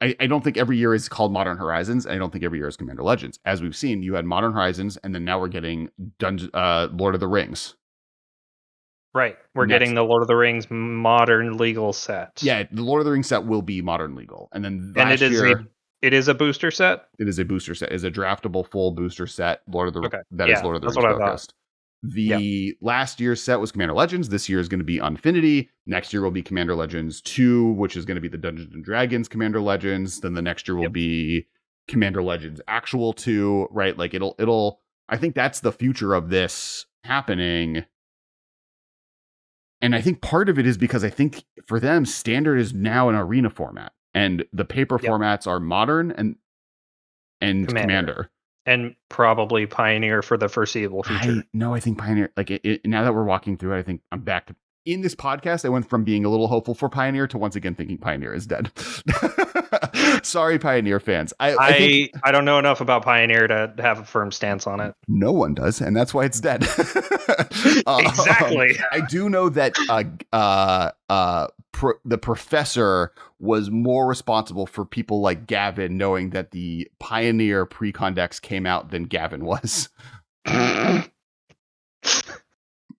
I don't think every year is called Modern Horizons. I don't think every year is Commander Legends. As we've seen, you had Modern Horizons, and then now we're getting Lord of the Rings. Right, we're getting the Lord of the Rings modern legal set. Yeah, the Lord of the Rings set will be modern legal, and then it is a booster set. It is a booster set. It's a draftable full booster set. Is Lord of the Rings focused. Last year's set was Commander Legends. This year is going to be Unfinity. Next year will be Commander Legends 2, which is going to be the Dungeons and Dragons Commander Legends. Then the next year will be Commander Legends Actual 2, right? Like it'll I think that's the future of this happening. And I think part of it is because I think for them, Standard is now an arena format, and the paper formats are Modern and Commander. And probably Pioneer for the foreseeable future. I think Pioneer, like now that we're walking through it, I think I'm back to, in this podcast, I went from being a little hopeful for Pioneer to once again thinking Pioneer is dead. Sorry, Pioneer fans. I don't know enough about Pioneer to have a firm stance on it. No one does, and that's why it's dead. Exactly. I do know that the professor was more responsible for people like Gavin knowing that the Pioneer precon decks came out than Gavin was.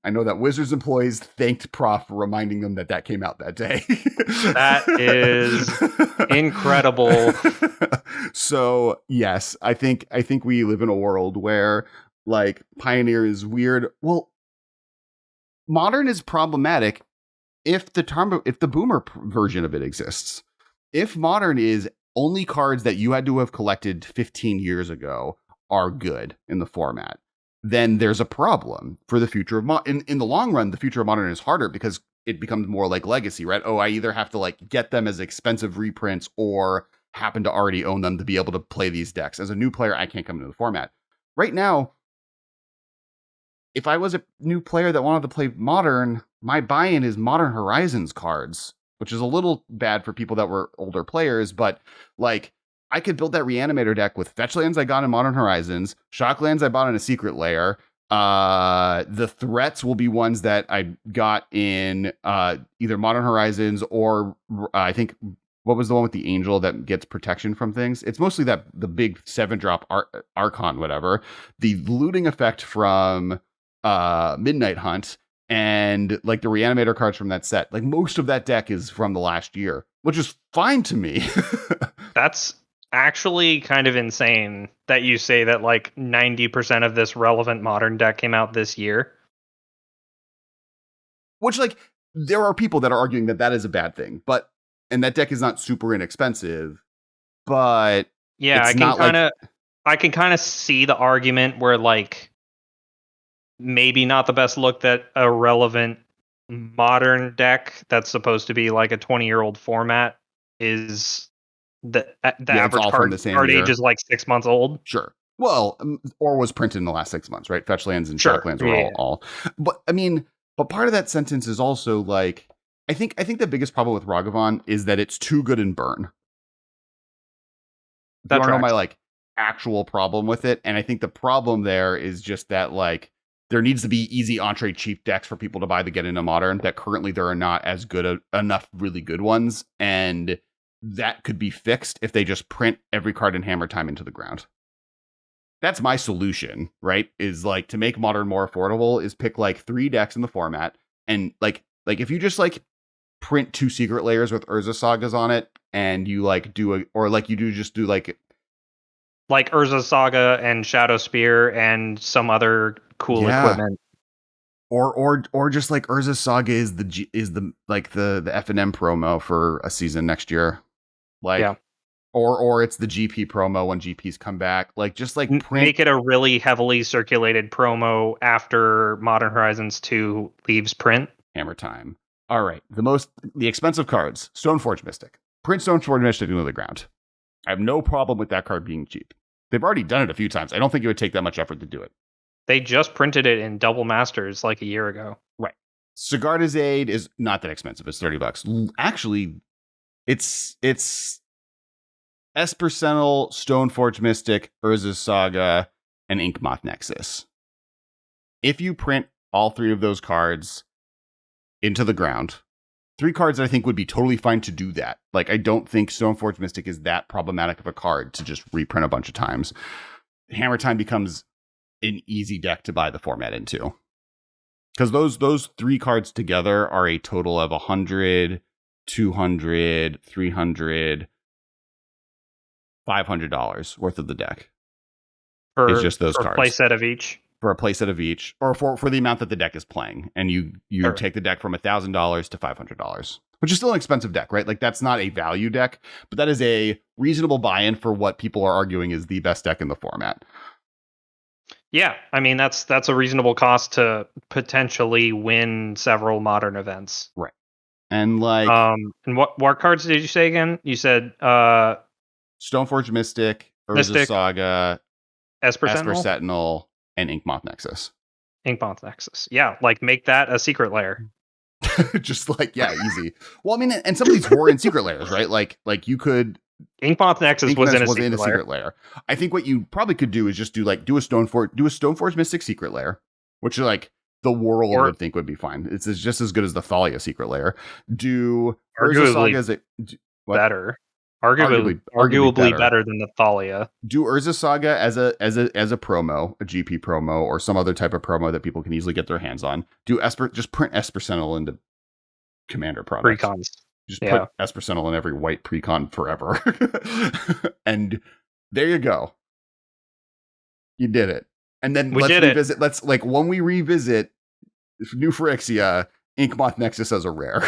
I know that Wizards employees thanked Prof for reminding them that came out that day. That is incredible. So yes, I think we live in a world where like Pioneer is weird. Well, Modern is problematic if the Boomer version of it exists. If Modern is only cards that you had to have collected 15 years ago are good in the format, then there's a problem for the future of in the long run. The future of Modern is harder because it becomes more like Legacy, right? Oh, I either have to like get them as expensive reprints or happen to already own them to be able to play these decks. As a new player, I can't come into the format. Right now, if I was a new player that wanted to play Modern, my buy-in is Modern Horizons cards, which is a little bad for people that were older players, but like I could build that Reanimator deck with fetch lands I got in Modern Horizons, shock lands I bought in a Secret Lair. The threats will be ones that I got in either Modern Horizons or I think, what was the one with the angel that gets protection from things? It's mostly the big 7-drop Archon, whatever. The looting effect from Midnight Hunt and like the Reanimator cards from that set. Like most of that deck is from the last year, which is fine to me. That's actually kind of insane that you say that like 90% of this relevant Modern deck came out this year. Which, like, there are people that are arguing that is a bad thing, and that deck is not super inexpensive, but yeah, I can kind of see the argument where like maybe not the best look that a relevant Modern deck that's supposed to be like a 20-year-old format is. The average card age is like 6 months old. Sure. Well, or was printed in the last 6 months, right? Fetch lands and shock lands were all. But I mean, part of that sentence is also like, I think the biggest problem with Ragavan is that it's too good in burn. That's know my like actual problem with it, and I think the problem there is just that like there needs to be easy entree cheap decks for people to buy to get into Modern. That currently there are not as good enough really good ones, and that could be fixed if they just print every card in Hammer Time into the ground. That's my solution, right? Is like to make Modern more affordable is pick like 3 decks in the format. And like if you just like print 2 Secret Layers with Urza Sagas on it and you like do like Urza Saga and Shadow Spear and some other cool equipment. Or just like Urza Saga is the F&M promo for a season next year. Or it's the GP promo when GPs come back. Like just like make it a really heavily circulated promo after Modern Horizons 2 leaves print. Hammer Time. All right. The expensive cards. Stoneforge Mystic. Print Stoneforge Mystic into the ground. I have no problem with that card being cheap. They've already done it a few times. I don't think it would take that much effort to do it. They just printed it in Double Masters like a year ago. Right. Sigarda's Aid is not that expensive. It's $30. Actually, it's Esper Sentinel, Stoneforge Mystic, Urza's Saga, and Inkmoth Nexus. If you print all 3 of those cards into the ground, 3 cards that I think would be totally fine to do that. Like, I don't think Stoneforge Mystic is that problematic of a card to just reprint a bunch of times. Hammer Time becomes an easy deck to buy the format into. Because those 3 cards together are a total of 100, 200, 300, $500 worth of the deck. It's just those cards. For a playset of each. For a playset of each, or for the amount that the deck is playing, and you sure. Take the deck from $1,000 to $500, which is still an expensive deck, right? Like, that's not a value deck, but that is a reasonable buy-in for what people are arguing is the best deck in the format. Yeah, I mean that's a reasonable cost to potentially win several modern events, right? And like, and what cards did you say again? You said Stoneforge Mystic, Urza Saga, Esper Sentinel, and Inkmoth Nexus. Inkmoth Nexus. Yeah, like make that a secret lair. Just like, yeah, easy. Well, I mean, and some of these were in secret lairs, right? Like you could. Inkmoth Nexus was in a secret lair. I think what you probably could do is just do a Stoneforge Mystic secret lair, which is like the world would think would be fine. It's just as good as the Thalia secret lair. Do Urza Saga as better. Arguably better than the Thalia. Do Urza Saga as a promo, a GP promo, or some other type of promo that people can easily get their hands on. Just print Esper Sentinel into Commander products. Precons. Just put Esper Sentinel in every white precon forever. And there you go. You did it. And then when we revisit New Phyrexia, Inkmoth Nexus as a rare.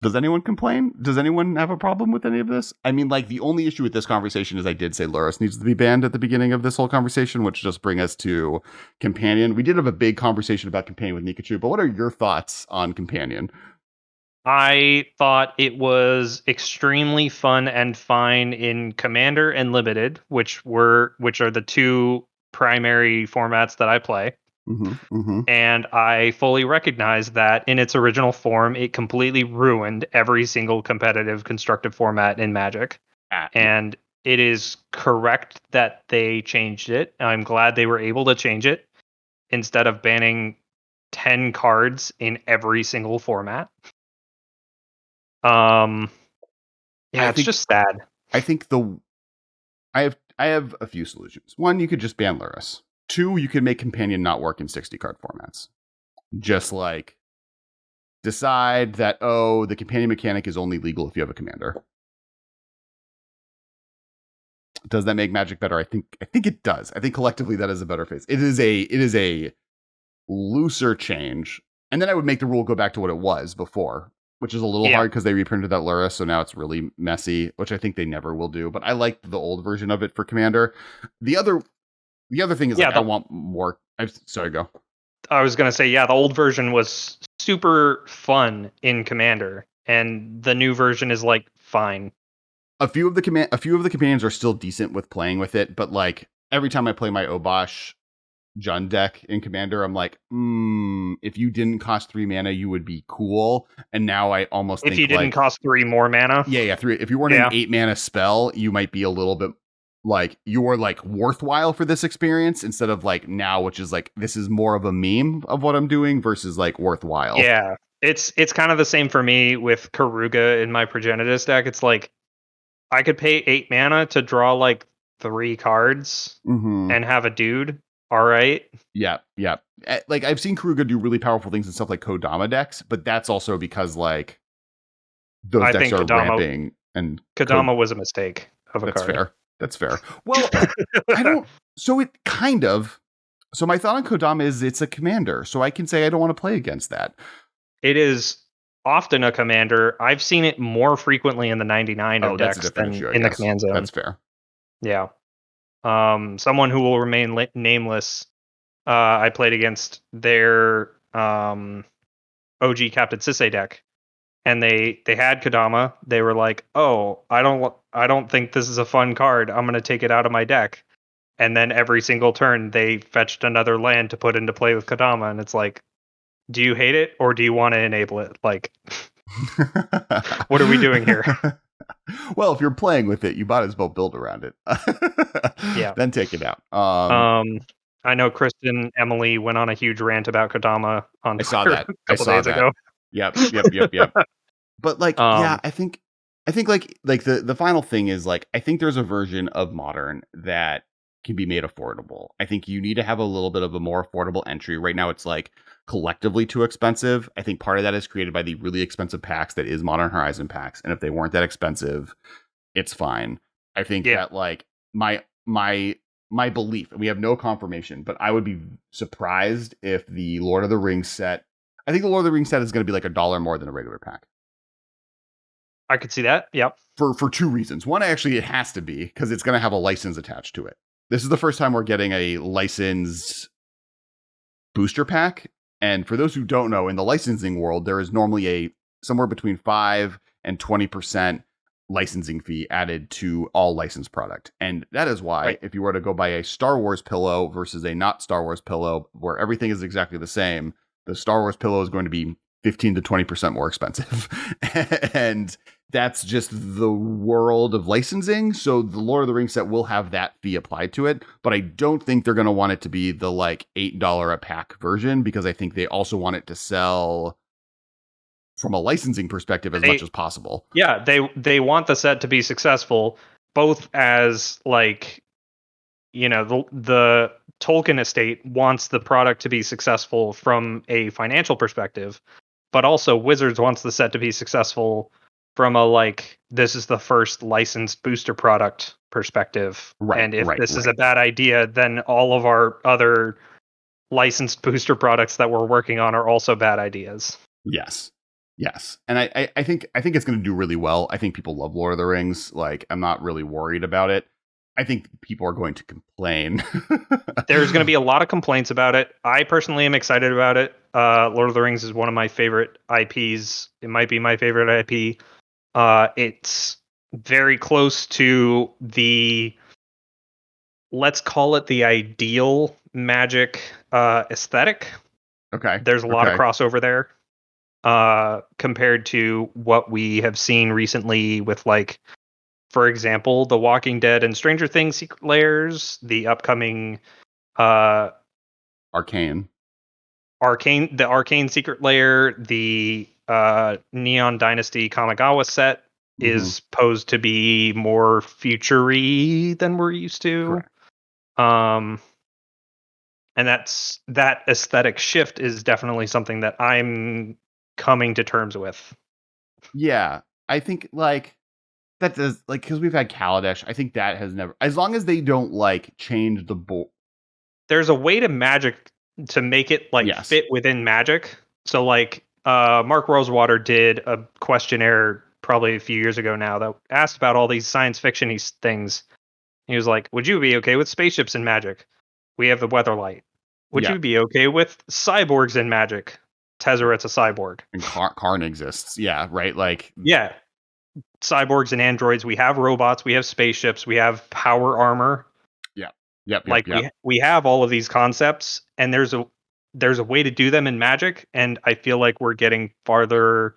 Does anyone complain? Does anyone have a problem with any of this? I mean, like, the only issue with this conversation is I did say Lurrus needs to be banned at the beginning of this whole conversation, which just bring us to Companion. We did have a big conversation about Companion with Nikachu, but what are your thoughts on Companion? I thought it was extremely fun and fine in Commander and Limited, which are the 2 primary formats that I play. And I fully recognize that in its original form, it completely ruined every single competitive constructive format in Magic. And it is correct that they changed it. I'm glad they were able to change it instead of banning 10 cards in every single format. It's just sad. I think I have a few solutions. One, you could just ban Lurrus. 2, you could make Companion not work in 60 card formats. Just like decide that, the Companion mechanic is only legal if you have a commander. Does that make Magic better? I think it does. I think collectively that is a better phase. It is a looser change. And then I would make the rule go back to what it was before, which is a little hard because they reprinted that Lurrus, so now it's really messy, which I think they never will do. But I like the old version of it for Commander. The other thing is, I want more. Sorry, go. I was going to say, the old version was super fun in Commander, and the new version is like fine. A few of the companions are still decent with playing with it, but like every time I play my Obosh Jund deck in Commander, I'm like, if you didn't cost 3 mana, you would be cool. And now I almost think if you didn't cost 3 more mana, 3. If you weren't an 8 mana spell, you might be a little bit. Like, you're like worthwhile for this experience instead of like now, which is like, this is more of a meme of what I'm doing versus like worthwhile. Yeah, it's kind of the same for me with Karuga in my Progenitus deck. It's like I could pay 8 mana to draw like 3 cards and have a dude. All right. Yeah. Like, I've seen Karuga do really powerful things and stuff like Kodama decks, but that's also because like those decks are ramping, and Kodama was a mistake of a card. That's fair. Well, I don't. So it kind of. So my thought on Kodama is it's a commander, so I can say I don't want to play against that. It is often a commander. I've seen it more frequently in the 99 of decks than in the command zone. That's fair. Yeah. Someone who will remain nameless. I played against their OG Captain Sisei deck. And they had Kodama. They were like, "Oh, I don't think this is a fun card. I'm going to take it out of my deck." And then every single turn, they fetched another land to put into play with Kodama. And it's like, do you hate it or do you want to enable it? Like, What are we doing here? Well, if you're playing with it, you might as well build around it. Yeah. Then take it out. I know Kristen Emily went on a huge rant about Kodama on Twitter I saw that. a couple days ago. Yep. But like, yeah, Um, I think like the final thing is like, I think there's a version of Modern that can be made affordable. I think you need to have a little bit of a more affordable entry. Right now, it's like collectively too expensive. I think part of that is created by the really expensive packs that is Modern Horizon packs, and if they weren't that expensive, it's fine. I think that like my belief, and we have no confirmation, but I would be surprised if the Lord of the Rings set. I think the Lord of the Rings set is going to be like $1 more than a regular pack. I could see that. Yep. For two reasons. One, actually, it has to be because it's going to have a license attached to it. This is the first time we're getting a licensed booster pack. And for those who don't know, in the licensing world, there is normally a somewhere between 5 and 20% licensing fee added to all licensed product. And that is why if you were to go buy a Star Wars pillow versus a not Star Wars pillow, where everything is exactly the same, the Star Wars pillow is going to be 15 to 20% more expensive. And that's just the world of licensing. So the Lord of the Rings set will have that fee applied to it, but I don't think they're going to want it to be the like $8 a pack version, because I think they also want it to sell from a licensing perspective as much as possible. Yeah, they want the set to be successful, both as like, you know, the Tolkien estate wants the product to be successful from a financial perspective, but also Wizards wants the set to be successful from a like, this is the first licensed booster product perspective. And if this is a bad idea, then all of our other licensed booster products that we're working on are also bad ideas. Yes. And I think it's going to do really well. I think people love Lord of the Rings. Like, I'm not really worried about it. I think people are going to complain. There's going to be a lot of complaints about it. I personally am excited about it. Lord of the Rings is one of my favorite IPs. It might be my favorite IP. It's very close to the, let's call it the ideal Magic aesthetic. Okay. There's a lot of crossover there compared to what we have seen recently with, like, for example, The Walking Dead and Stranger Things Secret Lairs, the upcoming Arcane Secret Lair, the Neon Dynasty Kamigawa set is posed to be more future-y than we're used to. Correct. And that aesthetic shift is definitely something that I'm coming to terms with. Yeah, I think like that does, like, because we've had Kaladesh. I think that has never, as long as they don't like change the board. There's a way to Magic to make it like fit within Magic. So like Mark Rosewater did a questionnaire probably a few years ago now that asked about all these science fiction-y things. He was like, would you be okay with spaceships in Magic? We have the Weatherlight. Would you be okay with cyborgs in Magic? Tezzeret's a cyborg. And Karn exists. Yeah, right? Like, yeah. Cyborgs and androids. We have robots. We have spaceships. We have power armor. We have all of these concepts, and there's a way to do them in Magic, and I feel like we're getting farther.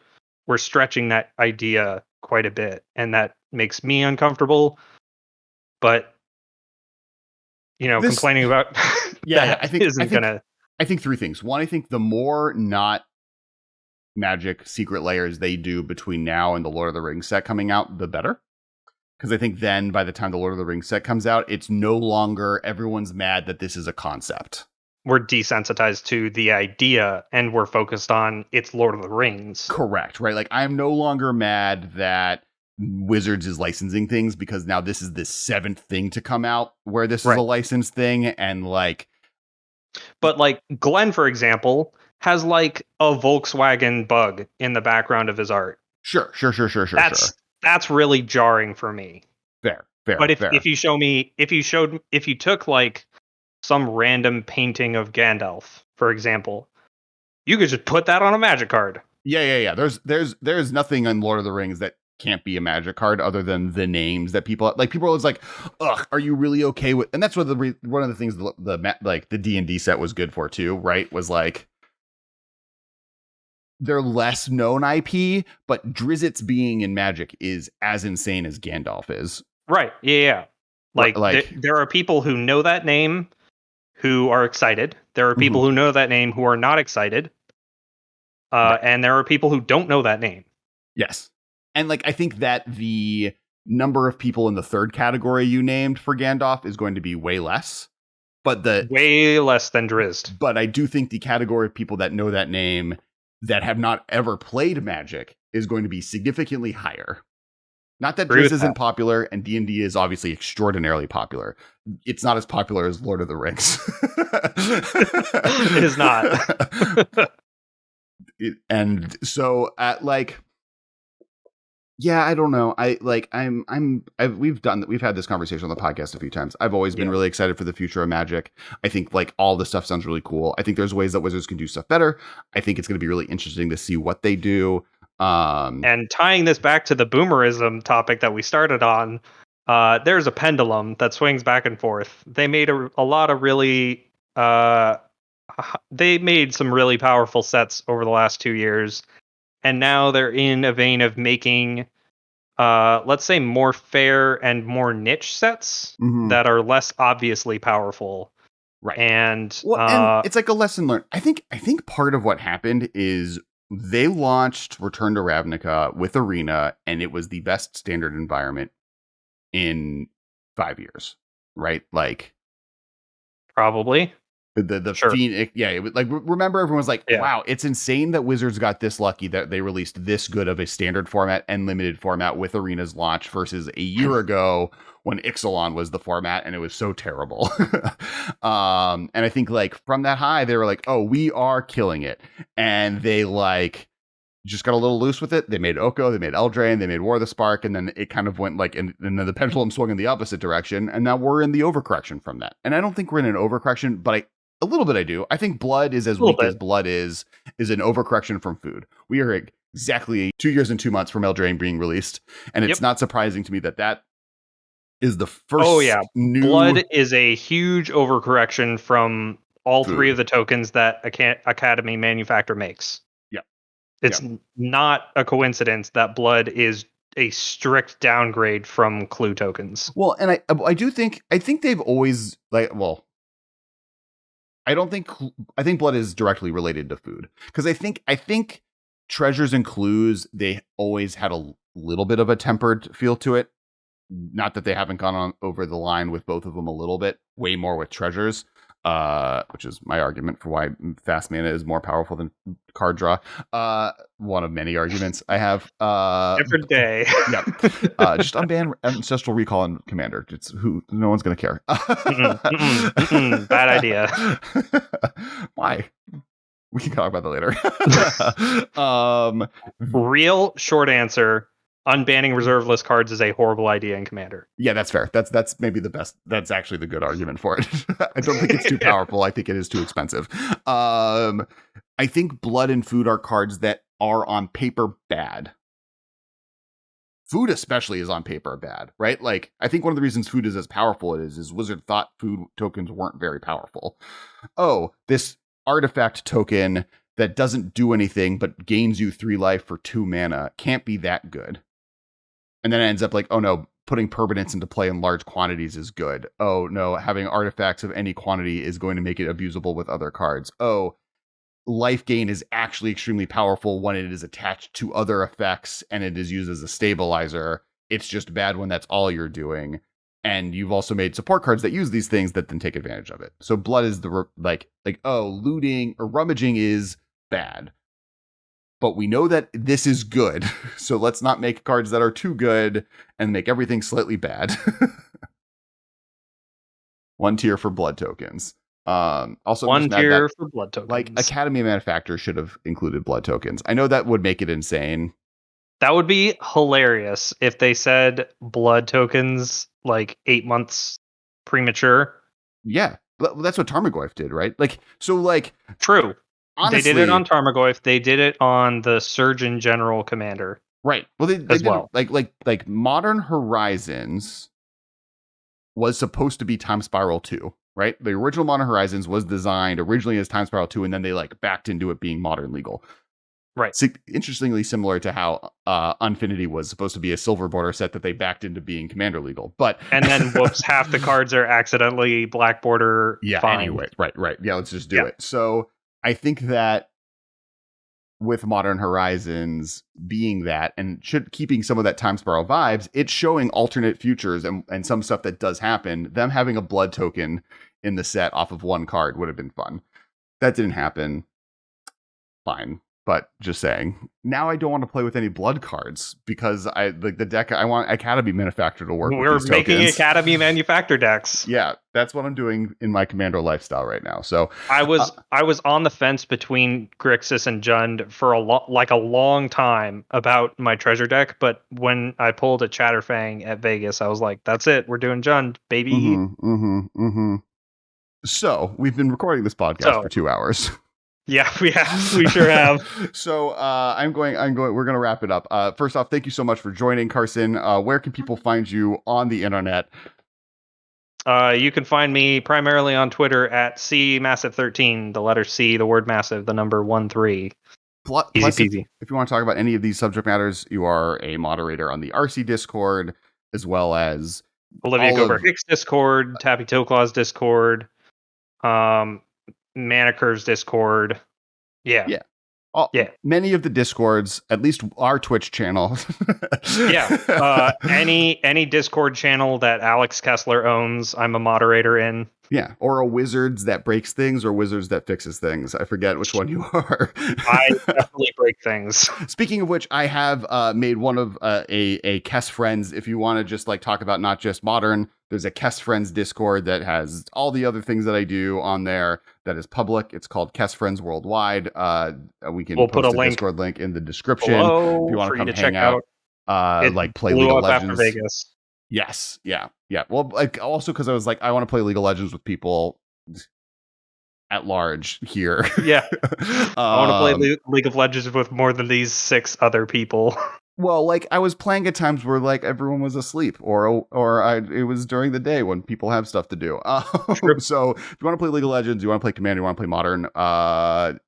We're stretching that idea quite a bit, and that makes me uncomfortable. But complaining about I think three things. One, I think the more not Magic Secret Lairs they do between now and the Lord of the Rings set coming out, the better. Because I think then by the time the Lord of the Rings set comes out, it's no longer everyone's mad that this is a concept. We're desensitized to the idea, and we're focused on it's Lord of the Rings. Correct, right? Like, I'm no longer mad that Wizards is licensing things, because now this is the 7th thing to come out where this is a licensed thing, and like... But like Glenn, for example, has like a Volkswagen bug in the background of his art. Sure. That's really jarring for me. Fair. But if you took like some random painting of Gandalf, for example, you could just put that on a Magic card. Yeah. There's nothing in Lord of the Rings that can't be a Magic card other than the names that people like. People are always like, "Ugh, are you really okay with?" And that's what one of the things the D&D set was good for too, right? Was like, they're less known IP, but Drizzt's being in Magic is as insane as Gandalf is. Right. Yeah. Like there are people who know that name who are excited. There are people who know that name who are not excited. And there are people who don't know that name. Yes. And like, I think that the number of people in the third category you named for Gandalf is going to be way less. But way less than Drizzt. But I do think the category of people that know that name that have not ever played Magic is going to be significantly higher. Not that Drizzt isn't popular, and D&D is obviously extraordinarily popular. It's not as popular as Lord of the Rings. It is not. And so at like, yeah, I don't know. We've had this conversation on the podcast a few times. I've always been really excited for the future of Magic. I think like all the stuff sounds really cool. I think there's ways that Wizards can do stuff better. I think it's going to be really interesting to see what they do. And tying this back to the Boomerism topic that we started on, there's a pendulum that swings back and forth. They made a lot of really, they made some really powerful sets over the last 2 years. And now they're in a vein of making, let's say, more fair and more niche sets that are less obviously powerful. Right. And it's like a lesson learned. I think part of what happened is they launched Return to Ravnica with Arena, and it was the best standard environment in 5 years. Right? Like, probably. The sure. Phoenix, it was like, remember everyone was like, wow, it's insane that Wizards got this lucky that they released this good of a standard format and limited format with Arena's launch versus a year ago when Ixalan was the format and it was so terrible. And I think like from that high, they were like, oh, we are killing it. And they like just got a little loose with it. They made Oko, they made Eldraine, they made War of the Spark, and then it kind of went like, and then the pendulum swung in the opposite direction. And now we're in the overcorrection from that. And I don't think we're in an overcorrection, but a little bit I do. I think Blood is as weak as Blood is an overcorrection from Food. We are exactly 2 years and 2 months from Eldraine being released. And it's not surprising to me that is the first new... Blood is a huge overcorrection from all Food. 3 of the tokens that Academy Manufacture makes. Yeah. It's not a coincidence that Blood is a strict downgrade from Clue tokens. Well, and I think they've always I think Blood is directly related to Food, because I think Treasures and Clues, they always had a little bit of a tempered feel to it. Not that they haven't gone on over the line with both of them a little bit, way more with Treasures, which is my argument for why fast mana is more powerful than card draw. One of many arguments I have. Different day. Just unban Ancestral Recall and Commander. No one's gonna care. Bad idea. Why? We can talk about that later. Real short answer. Unbanning reserve list cards is a horrible idea in Commander. Yeah, that's fair. That's maybe the best. That's actually the good argument for it. I don't think it's too powerful. I think it is too expensive. I think Blood and Food are cards that are on paper bad. Food especially is on paper bad, right? Like, I think one of the reasons Food is as powerful as it is Wizard thought Food tokens weren't very powerful. Oh, this artifact token that doesn't do anything but gains you 3 life for 2 mana can't be that good. And then it ends up like, oh no, putting permanence into play in large quantities is good. Oh no, having artifacts of any quantity is going to make it abusable with other cards. Oh, life gain is actually extremely powerful when it is attached to other effects and it is used as a stabilizer. It's just bad when that's all you're doing. And you've also made support cards that use these things that then take advantage of it. So Blood is the looting or rummaging is bad. But we know that this is good. So let's not make cards that are too good and make everything slightly bad. 1 tier for Blood tokens. Also 1 tier for Blood tokens. Like Academy Manufacturer should have included Blood tokens. I know that would make it insane. That would be hilarious if they said Blood tokens like 8 months premature. Yeah. That's what Tarmogoyf did, right? Like, so like true. Honestly, they did it on Tarmogoyf. They did it on the Surgeon General Commander. Right. Well, they did like Modern Horizons was supposed to be Time Spiral 2, right? The original Modern Horizons was designed originally as Time Spiral 2, and then they like backed into it being Modern Legal. Right. Interestingly similar to how Unfinity was supposed to be a silver border set that they backed into being Commander legal. But and then whoops, half the cards are accidentally black border. Yeah, fine. anyway. Right. Yeah, let's just do it. So I think that with Modern Horizons being that and keeping some of that Time Spiral vibes, it's showing alternate futures and some stuff that does happen. Them having a blood token in the set off of one card would have been fun. That didn't happen. Fine. But just saying, now I don't want to play with any blood cards because the deck. I want Academy Manufacturer to work. We're with these making tokens. Academy Manufacturer decks. Yeah, that's what I'm doing in my Commander lifestyle right now. So I was on the fence between Grixis and Jund for a long time about my treasure deck, but when I pulled a Chatterfang at Vegas, I was like, "That's it, we're doing Jund, baby." So we've been recording this podcast for 2 hours. Yeah, we sure have. So we're going to wrap it up. First off, thank you so much for joining, Carson. Where can people find you on the internet? You can find me primarily on Twitter at CMassive13, the letter C, the word massive, the number 13. Easy peasy. If you want to talk about any of these subject matters, you are a moderator on the RC Discord, as well as Olivia Gober Hicks Discord, Tappy Toeclaw's Discord, Manicur's Discord. Yeah. Many of the Discords, at least our Twitch channel. Any Discord channel that Alex Kessler owns, I'm a moderator in. Yeah, or a Wizards that breaks things or Wizards that fixes things. I forget which one you are. I definitely break things. Speaking of which, I have made one of a Kess Friends. If you want to just talk about not just Modern, there's a Kess Friends Discord that has all the other things that I do on there that is public. It's called Kess Friends Worldwide. We'll put a Discord link in the description below if you want to come hang check out. Play League of Legends. After Vegas. Yes. Yeah. Well, also because I was I want to play League of Legends with people at large here. Yeah. I want to play League of Legends with more than these 6 other people. Well, I was playing at times where everyone was asleep, or it was during the day when people have stuff to do. So if you want to play League of Legends, you want to play Commander, you want to play Modern,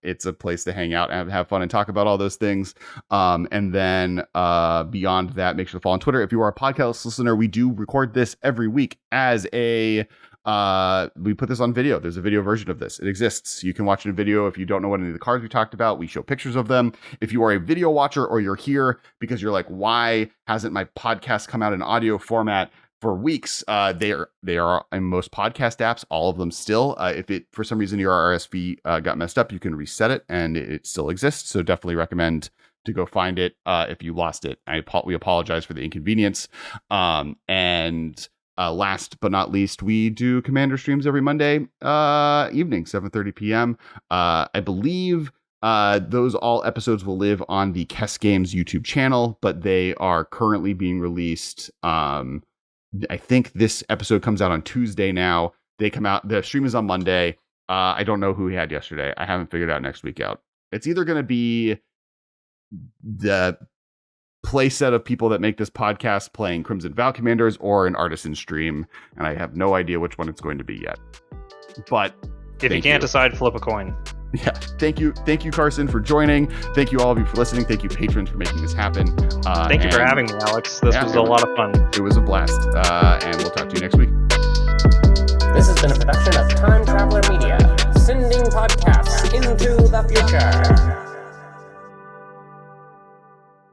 it's a place to hang out and have fun and talk about all those things. And then beyond that, make sure to follow on Twitter. If you are a podcast listener, we do record this every week as we put this on video. There's a video version of this. It exists. You can watch it in video. If you don't know what any of the cards we talked about, we show pictures of them. If you are a video watcher or you're here because you're like, why hasn't my podcast come out in audio format for weeks? They are in most podcast apps, all of them still. If it for some reason your RSV got messed up, you can reset it and it still exists. So definitely recommend to go find it if you lost it. We apologize for the inconvenience. Last but not least, we do Commander streams every Monday evening, 7:30 p.m. I believe those all episodes will live on the Kess Games YouTube channel, but they are currently being released. I think this episode comes out on Tuesday now. They come out. The stream is on Monday. I don't know who we had yesterday. I haven't figured out next week out. It's either going to be the play set of people that make this podcast playing Crimson Vow Commanders or an artisan stream, and I have no idea which one it's going to be yet. But if you can't decide, flip a coin. Yeah, thank you, Carson, for joining. Thank you all of you for listening. Thank you, patrons, for making this happen. Thank you for having me, Alex. This was a lot of fun. It was a blast, and we'll talk to you next week. This has been a production of Time Traveler Media, sending podcasts into the future.